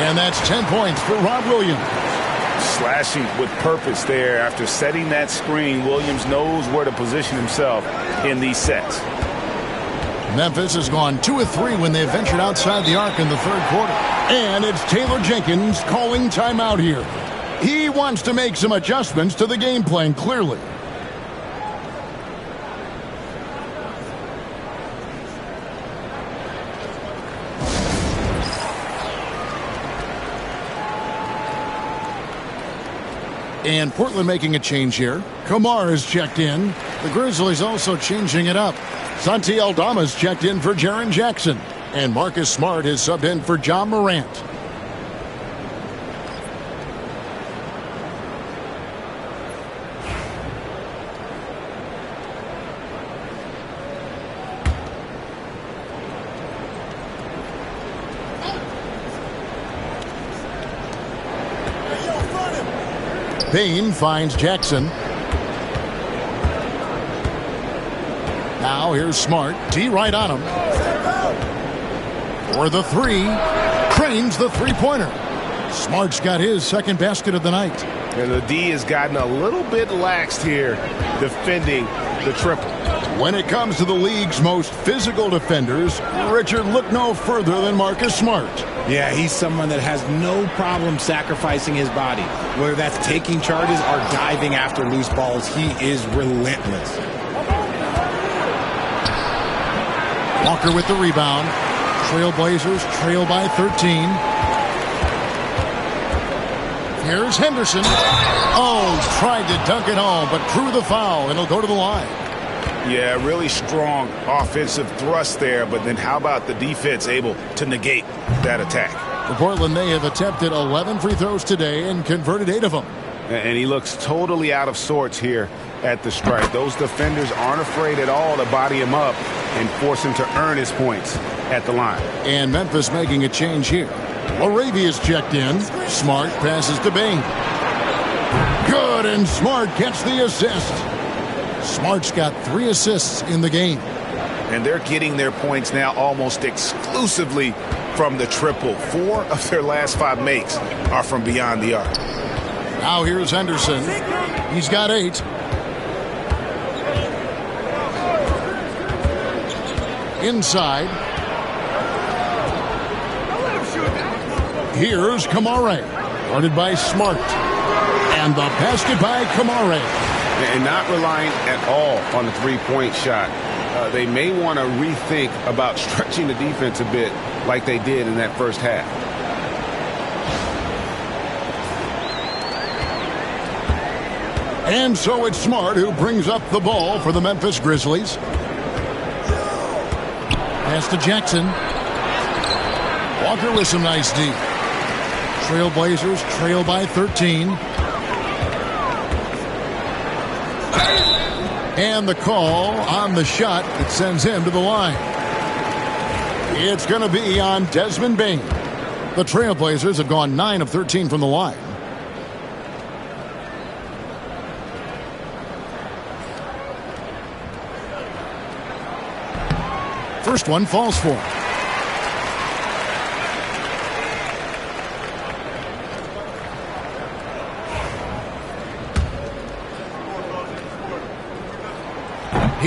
And that's 10 points for Rob Williams. Slashing with purpose there. After setting that screen, Williams knows where to position himself in these sets. Memphis has gone 2 of 3 when they ventured outside the arc in the third quarter. And it's Taylor Jenkins calling timeout here. He wants to make some adjustments to the game plan, clearly. And Portland making a change here. Kamar is checked in. The Grizzlies also changing it up. Santi Aldama's checked in for Jaren Jackson. And Marcus Smart is subbed in for John Morant. Bain finds Jackson. Now here's Smart. D right on him. For the 3. Cranes the three-pointer. Smart's got his second basket of the night. And the D has gotten a little bit laxed here defending the triple. When it comes to the league's most physical defenders, Richard, look no further than Marcus Smart. Yeah, he's someone that has no problem sacrificing his body. Whether that's taking charges or diving after loose balls, he is relentless. Walker with the rebound. Trailblazers trail by 13. Here's Henderson. Oh, tried to dunk it home, but drew the foul, and he'll go to the line. Yeah, really strong offensive thrust there, but then how about the defense able to negate that attack? For Portland, they have attempted 11 free throws today and converted 8 of them. And he looks totally out of sorts here at the stripe. Those defenders aren't afraid at all to body him up and force him to earn his points at the line. And Memphis making a change here. Laravia's checked in. Smart passes to Bain. Good, and Smart gets the assist. Smart's got 3 assists in the game. And they're getting their points now almost exclusively from the triple. 4 of their last 5 makes are from beyond the arc. Now here's Henderson. He's got 8. Inside. Here's Kamare. Guarded by Smart. And the basket by Kamare. And not relying at all on the three-point shot. They may want to rethink about stretching the defense a bit like they did in that first half. And so it's Smart who brings up the ball for the Memphis Grizzlies. Pass to Jackson. Walker with some nice D. Trailblazers trail by 13. And the call on the shot that sends him to the line. It's going to be on Desmond Bain. The Trailblazers have gone 9 of 13 from the line. First one falls for him.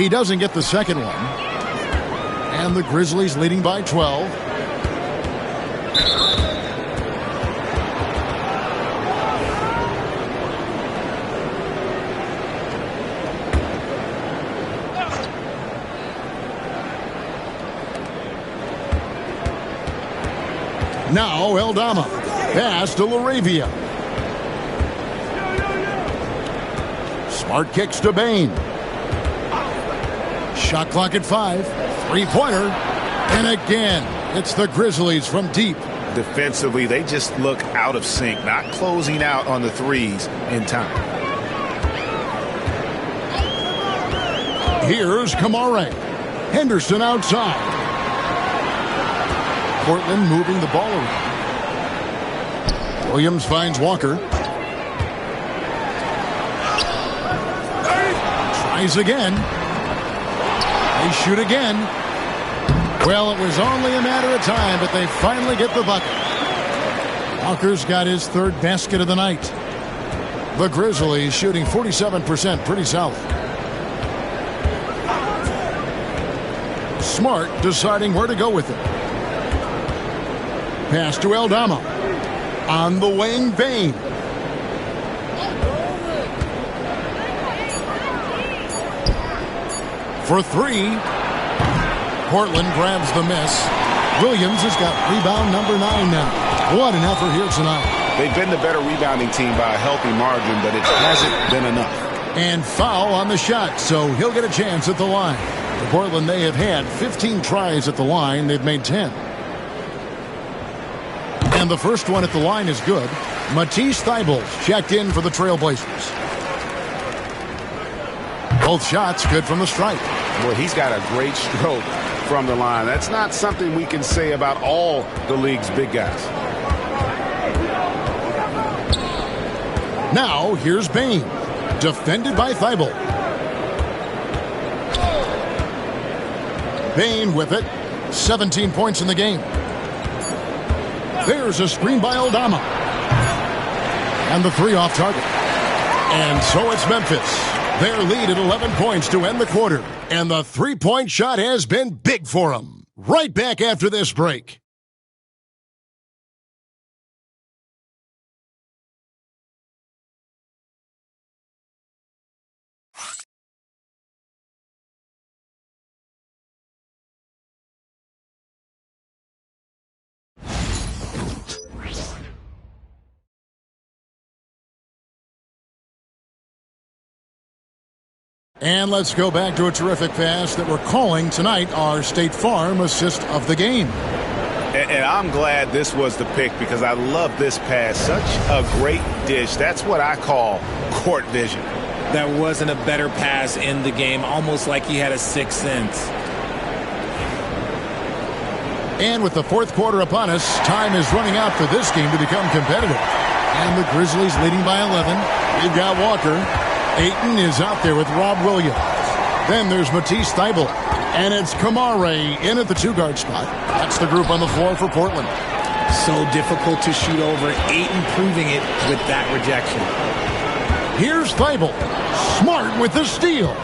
He doesn't get the second one. And the Grizzlies leading by 12. Now Eldama. Pass to Laravia. Smart kicks to Bain. Shot clock at 5. Three-pointer. And again, it's the Grizzlies from deep. Defensively, they just look out of sync, not closing out on the threes in time. Here's Kamare. Henderson outside. Portland moving the ball around. Williams finds Walker. Tries again. They shoot again. Well, it was only a matter of time, but they finally get the bucket. Walker's got his third basket of the night. The Grizzlies shooting 47%, pretty solid. Smart deciding where to go with it. Pass to Eldama. On the wing, Bain. For three. Portland grabs the miss. Williams has got rebound number 9 now. What an effort here tonight. They've been the better rebounding team by a healthy margin, but it hasn't been enough. And foul on the shot, so he'll get a chance at the line. For Portland, they have had 15 tries at the line. They've made 10. And the first one at the line is good. Matisse Thybulle checked in for the Trailblazers. Both shots good from the stripe. Well, he's got a great stroke from the line. That's not something we can say about all the league's big guys. Now, here's Bain. Defended by Thybulle. Bain with it. 17 points in the game. There's a screen by Eldama. And the three off target. And so it's Memphis. Their lead at 11 points to end the quarter. And the three-point shot has been big for them. Right back after this break. And let's go back to a terrific pass that we're calling tonight our State Farm assist of the game. And I'm glad this was the pick because I love this pass. Such a great dish. That's what I call court vision. There wasn't a better pass in the game, almost like he had a sixth sense. And with the fourth quarter upon us, time is running out for this game to become competitive. And the Grizzlies leading by 11. They've got Walker. Ayton is out there with Rob Williams. Then there's Matisse Thybulle. And it's Kamare in at the two-guard spot. That's the group on the floor for Portland. So difficult to shoot over. Ayton proving it with that rejection. Here's Thybulle. Smart with the steal.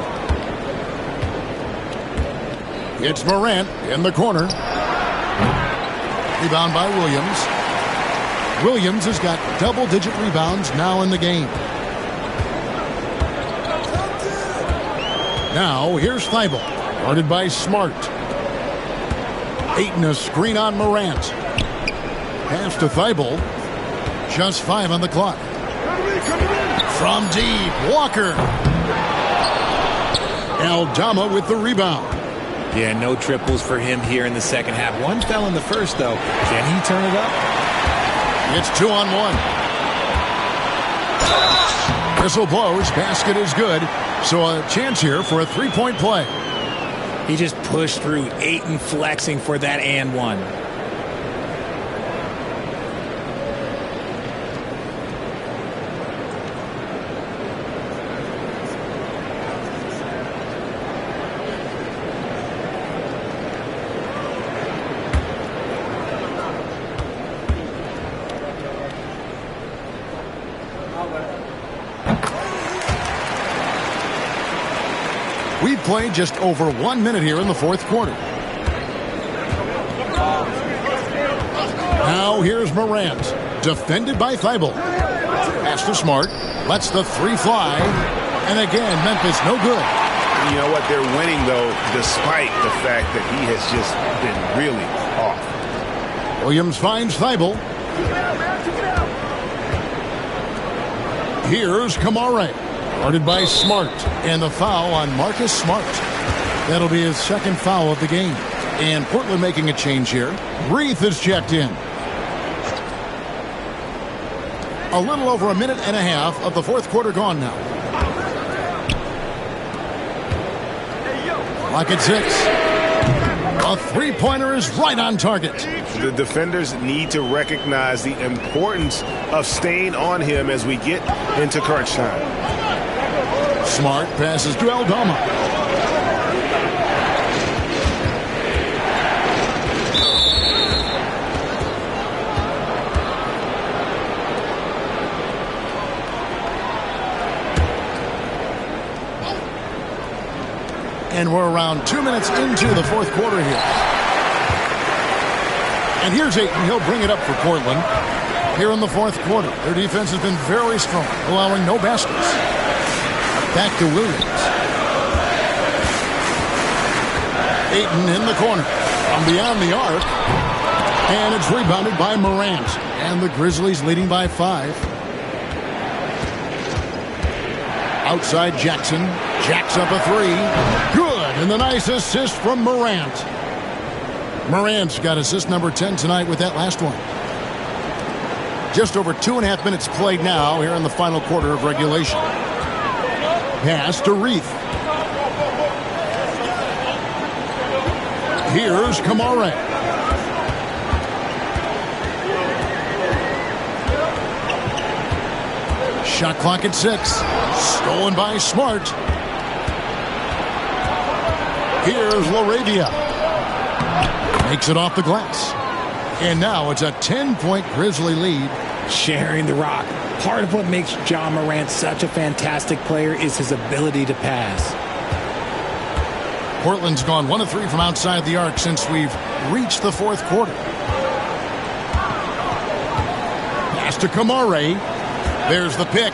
It's Morant in the corner. Rebound by Williams. Williams has got double-digit rebounds now in the game. Now, here's Thybulle, guarded by Smart. Ayton a screen on Morant. Pass to Thybulle. Just 5 on the clock. From deep, Walker. Eldama with the rebound. Yeah, no triples for him here in the second half. One fell in the first, though. Can he turn it up? It's 2-on-1. Whistle blows. Basket is good. So a chance here for a three-point play. He just pushed through. Ayton flexing for that and one. played just over 1 minute here in the fourth quarter. Now here's Morant, defended by Thibault. Pass to Smart, lets the three fly, and again, Memphis no good. You know what? They're winning, though, despite the fact that he has just been really off. Williams finds Thibault. Here's Kamare, guarded by Smart, and the foul on Marcus Smart. That'll be his second foul of the game. And Portland making a change here. Reith is checked in. A little over a minute and a half of the fourth quarter gone now. Lock at 6. A three-pointer is right on target. The defenders need to recognize the importance of staying on him as we get into crunch time. Smart passes to Aldama. And we're around 2 minutes into the fourth quarter here. And here's Ayton. He'll bring it up for Portland. Here in the fourth quarter, their defense has been very strong, allowing no baskets. Back to Williams. Ayton in the corner. From beyond the arc. And it's rebounded by Morant. And the Grizzlies leading by 5. Outside Jackson. Jacks up a three. Good. And the nice assist from Morant. Morant's got assist number 10 tonight with that last one. Just over 2.5 minutes played now here in the final quarter of regulation. Pass to Reith. Here's Kamare. Shot clock at 6. Stolen by Smart. Here's LaRavia. Makes it off the glass. And now it's a 10-point Grizzly lead. Sharing the rock. Part of what makes Ja Morant such a fantastic player is his ability to pass. Portland's gone 1 of 3 from outside the arc since we've reached the fourth quarter. Pass to Kamare. There's the pick.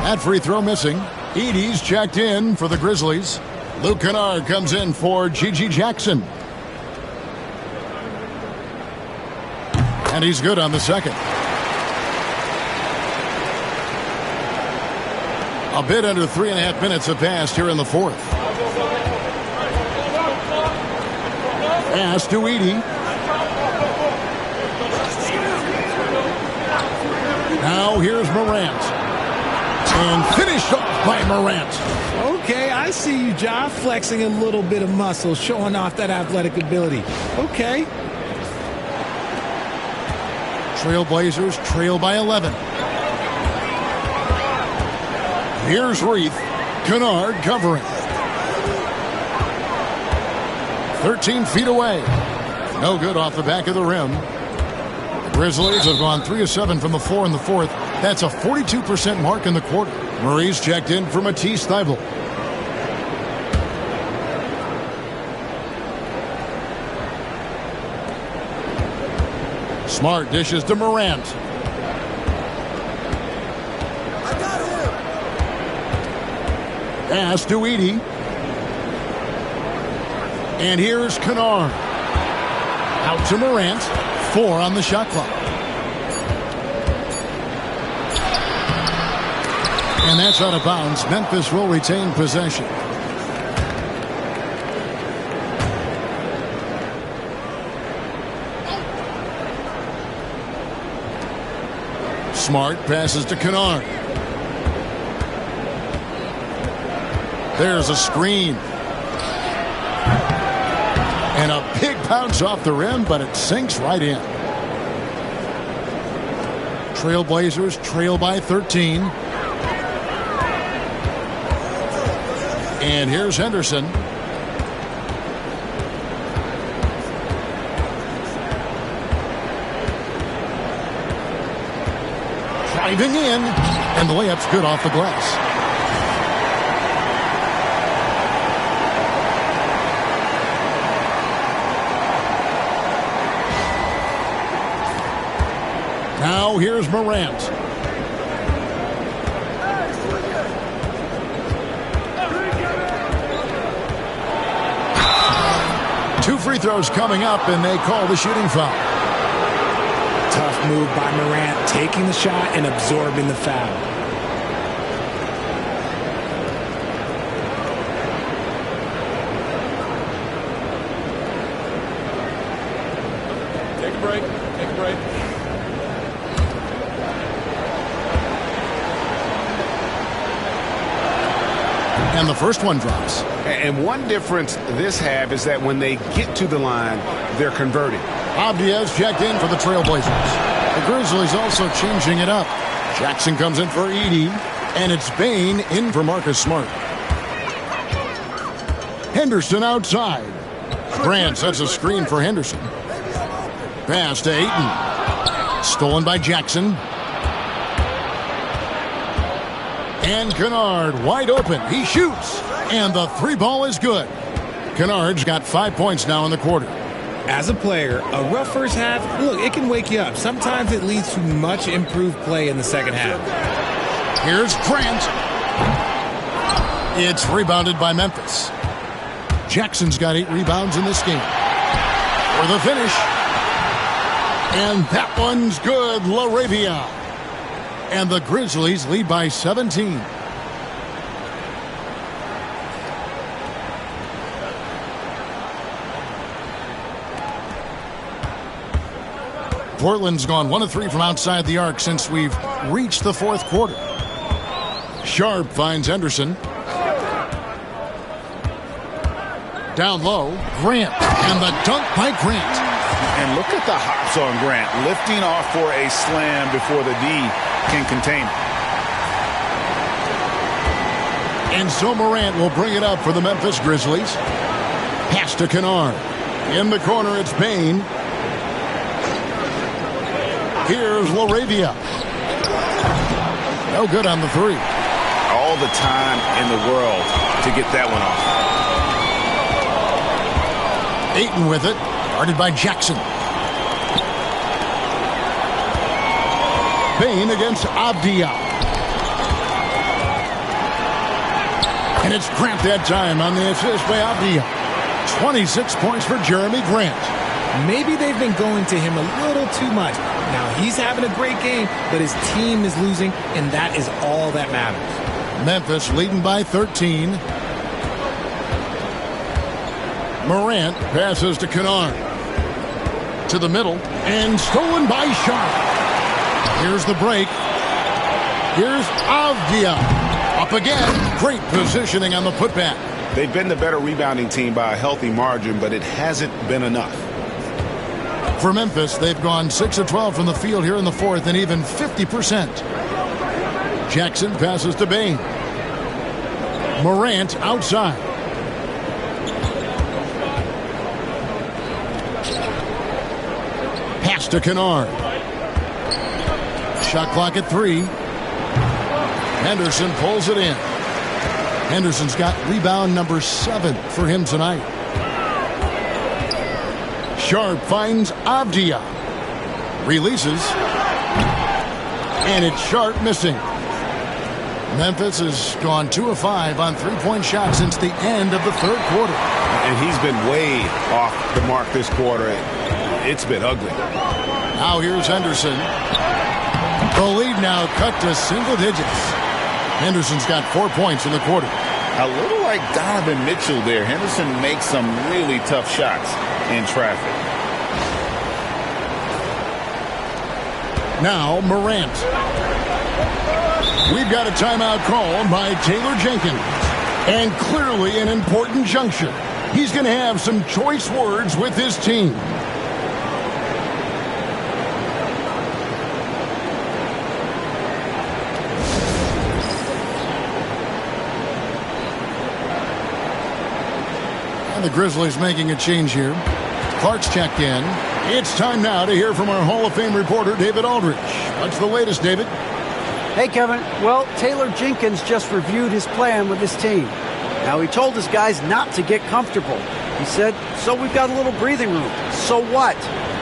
That free throw missing. Edey's checked in for the Grizzlies. Luke Kennard comes in for G.G. Jackson. And he's good on the second. A bit under 3.5 minutes have passed here in the fourth. Pass to Edey. Now here's Morant. And finished off by Morant. Okay, I see you, Ja, flexing a little bit of muscle, showing off that athletic ability. Okay. Trailblazers trail by 11. Here's Reith. Kennard covering. 13 feet away. No good off the back of the rim. The Grizzlies have gone 3 of 7 from the floor in the fourth. That's a 42% mark in the quarter. Murray's checked in for Matisse Thybulle. Smart dishes to Morant. I got him. Pass to Edey. And here's Kennard. Out to Morant. 4 on the shot clock. And that's out of bounds. Memphis will retain possession. Smart passes to Kennard. There's a screen. And a big bounce off the rim, but it sinks right in. Trailblazers trail by 13. And here's Henderson. Driving in, and the layup's good off the glass. Now here's Morant. Two free throws coming up, and they call the shooting foul. Tough move by Morant, taking the shot and absorbing the foul. Take a break. Take a break. And the first one drops. And one difference this half is that when they get to the line, they're converting. Abdia's checked in for the Trailblazers. The Grizzlies also changing it up. Jackson comes in for Edey, and it's Bane in for Marcus Smart. Henderson outside. Grant sets a screen for Henderson. Pass to Ayton. Stolen by Jackson. And Kennard wide open. He shoots. And the three ball is good. Kennard's got 5 points now in the quarter. As a player, a rough first half, look, it can wake you up. Sometimes it leads to much improved play in the second half. Here's Grant. It's rebounded by Memphis. Jackson's got 8 rebounds in this game. For the finish. And that one's good. LaRavia. And the Grizzlies lead by 17. Portland's gone 1 of 3 from outside the arc since we've reached the fourth quarter. Sharp finds Henderson. Down low, Grant, and the dunk by Grant. And look at the hops on Grant, lifting off for a slam before the D can contain it. And so Morant will bring it up for the Memphis Grizzlies. Pass to Kennard. In the corner, it's Bane. Here's LaRavia. No good on the three. All the time in the world to get that one off. Ayton with it. Guarded by Jackson. Bane against Abdia. And it's Grant that time on the assist by Abdia. 26 points for Jeremy Grant. Maybe they've been going to him a little too much. Now, he's having a great game, but his team is losing, and that is all that matters. Memphis leading by 13. Morant passes to Kennard. To the middle, and stolen by Sharp. Here's the break. Here's Avdia. Up again. Great positioning on the putback. They've been the better rebounding team by a healthy margin, but it hasn't been enough. For Memphis, they've gone 6 of 12 from the field here in the fourth and even 50%. Jackson passes to Bane. Morant outside. Pass to Kennard. Shot clock at 3. Henderson pulls it in. Henderson's got rebound number 7 for him tonight. Sharp finds Avdia. Releases. And it's Sharp missing. Memphis has gone 2 of 5 on three-point shots since the end of the third quarter. And he's been way off the mark this quarter. It's been ugly. Now here's Henderson. The lead now cut to single digits. Henderson's got 4 points in the quarter. A little like Donovan Mitchell there. Henderson makes some really tough shots in traffic. Now Morant. We've got a timeout call by Taylor Jenkins. And clearly an important juncture. He's going to have some choice words with his team. And the Grizzlies making a change here. Clark's checked in. It's time now to hear from our Hall of Fame reporter, David Aldridge. What's the latest, David? Hey, Kevin. Well, Taylor Jenkins just reviewed his plan with his team. Now, he told his guys not to get comfortable. He said, so we've got a little breathing room. So what?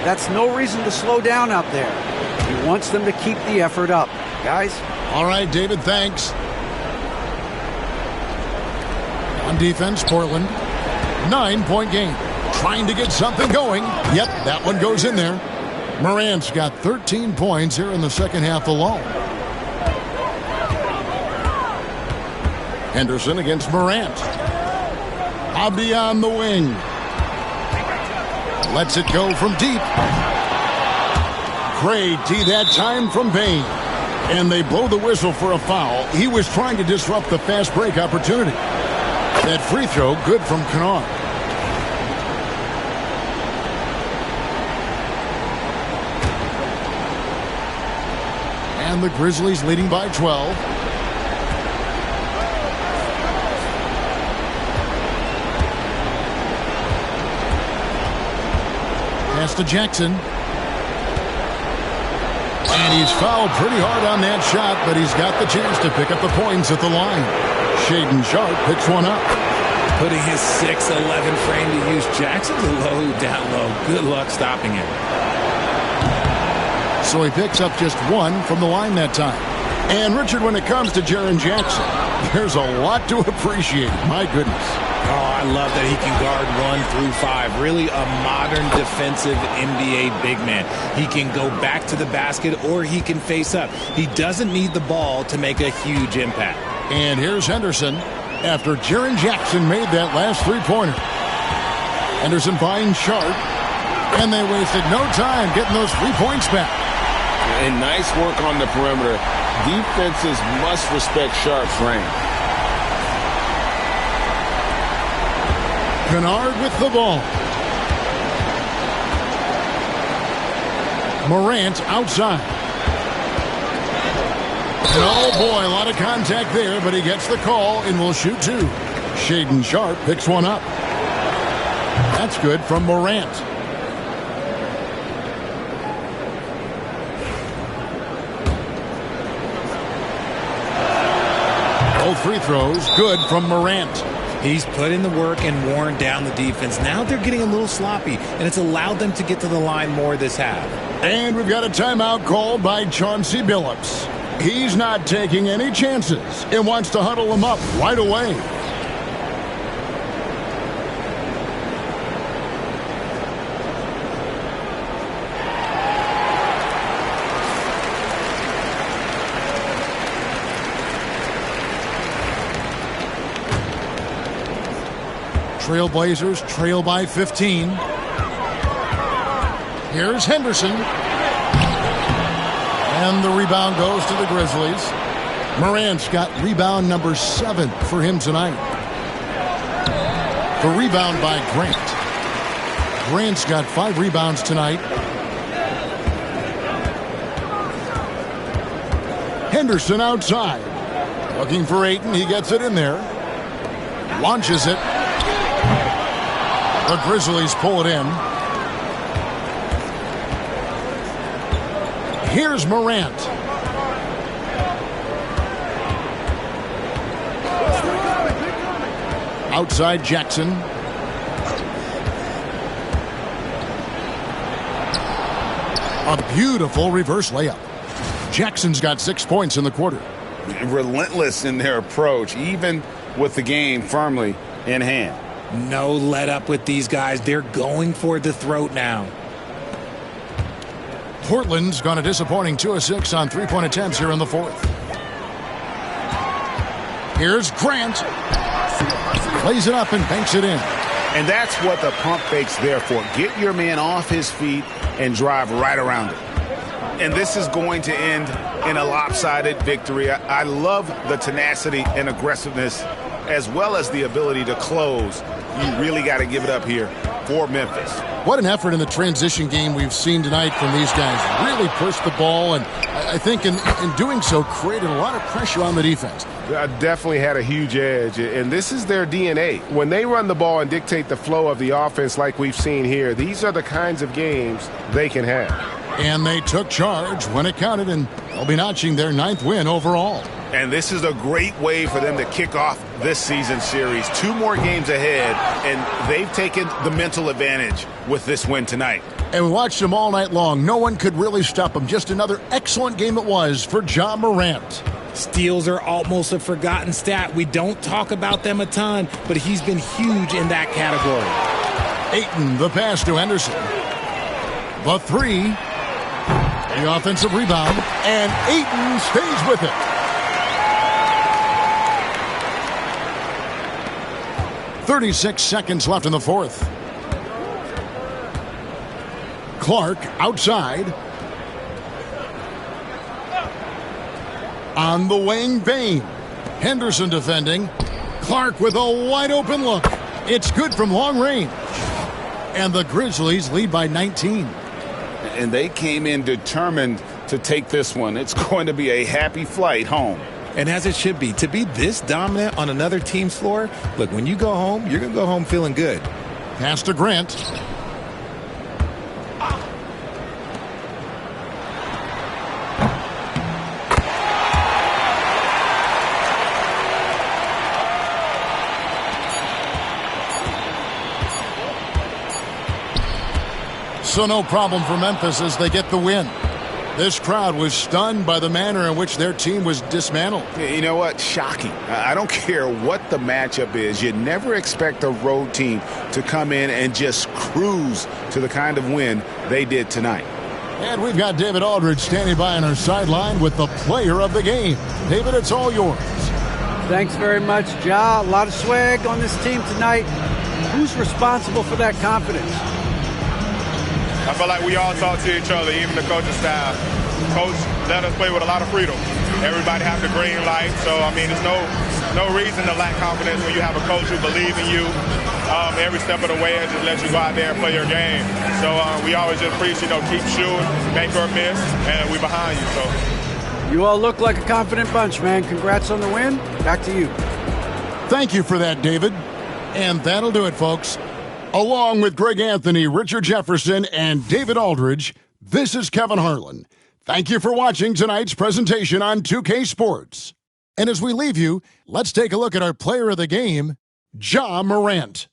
That's no reason to slow down out there. He wants them to keep the effort up. Guys? All right, David, thanks. On defense, Portland. 9-point game. Trying to get something going. Yep, that one goes in there. Morant's got 13 points here in the second half alone. Henderson against Morant. Abdi on the wing. Lets it go from deep. Great D that time from Bane. And they blow the whistle for a foul. He was trying to disrupt the fast break opportunity. That free throw good from Kennard. And the Grizzlies leading by 12. Pass to Jackson. And he's fouled pretty hard on that shot, but he's got the chance to pick up the points at the line. Shaedon Sharpe picks one up. Putting his 6'11" frame to use. Jackson's low, down low. Good luck stopping him. So he picks up just one from the line that time. And Richard, when it comes to Jaren Jackson, there's a lot to appreciate. My goodness. Oh, I love that he can guard 1 through 5. Really a modern defensive NBA big man. He can go back to the basket or he can face up. He doesn't need the ball to make a huge impact. And here's Henderson after Jaren Jackson made that last three-pointer. Henderson finds Sharpe, and they wasted no time getting those 3 points back. And nice work on the perimeter. Defenses must respect Sharpe's range. Kennard with the ball. Morant outside. And oh boy, a lot of contact there, but he gets the call and will shoot two. Shaedon Sharpe picks one up. That's good from Morant. Both free throws good from Morant. He's put in the work and worn down the defense. Now they're getting a little sloppy, and it's allowed them to get to the line more this half. And we've got a timeout called by Chauncey Billups. He's not taking any chances and wants to huddle them up right away. Trailblazers trail by 15. Here's Henderson. And the rebound goes to the Grizzlies. Morant's got rebound number 7 for him tonight. The rebound by Grant. Grant's got 5 rebounds tonight. Henderson outside. Looking for Ayton. He gets it in there. Launches it. The Grizzlies pull it in. Here's Morant. Outside Jackson. A beautiful reverse layup. Jackson's got 6 points in the quarter. Relentless in their approach, even with the game firmly in hand. No let up with these guys. They're going for the throat now. Portland's gone a disappointing 2 of 6 on 3-point attempts here in the fourth. Here's Grant. Plays it up and banks it in. And that's what the pump fake's there for. Get your man off his feet and drive right around it. And this is going to end in a lopsided victory. I love the tenacity and aggressiveness as well as the ability to close. You really got to give it up here for Memphis. What an effort in the transition game we've seen tonight from these guys. Really pushed the ball, and I think in doing so created a lot of pressure on the defense. Definitely had a huge edge, and this is their DNA. When they run the ball and dictate the flow of the offense like we've seen here, these are the kinds of games they can have. And they took charge when it counted, and they'll be notching their 9th win overall. And this is a great way for them to kick off this season series. 2 more games ahead, and they've taken the mental advantage with this win tonight. And we watched them all night long. No one could really stop them. Just another excellent game it was for Ja Morant. Steals are almost a forgotten stat. We don't talk about them a ton, but he's been huge in that category. Ayton, the pass to Henderson. The 3. The offensive rebound. And Ayton stays with it. 36 seconds left in the 4th. Clark outside. On the wing, Bane. Henderson defending. Clark with a wide open look. It's good from long range. And the Grizzlies lead by 19. And they came in determined to take this one. It's going to be a happy flight home. And as it should be. To be this dominant on another team's floor, look, when you go home, you're going to go home feeling good. Pass to Grant. So no problem for Memphis as they get the win. This crowd was stunned by the manner in which their team was dismantled. You know what? Shocking. I don't care what the matchup is. You never expect a road team to come in and just cruise to the kind of win they did tonight. And we've got David Aldridge standing by on our sideline with the player of the game. David, it's all yours. Thanks very much, Ja. A lot of swag on this team tonight. Who's responsible for that confidence? I feel like we all talk to each other, even the coaching staff. Coach let us play with a lot of freedom. Everybody have the green light, so I mean, there's no reason to lack confidence when you have a coach who believes in you every step of the way and just let you go out there and play your game. So we always just preach, keep shooting, make or miss, and we behind you. So you all look like a confident bunch, man. Congrats on the win. Back to you. Thank you for that, David. And that'll do it, folks. Along with Greg Anthony, Richard Jefferson, and David Aldridge, this is Kevin Harlan. Thank you for watching tonight's presentation on 2K Sports. And as we leave you, let's take a look at our player of the game, Ja Morant.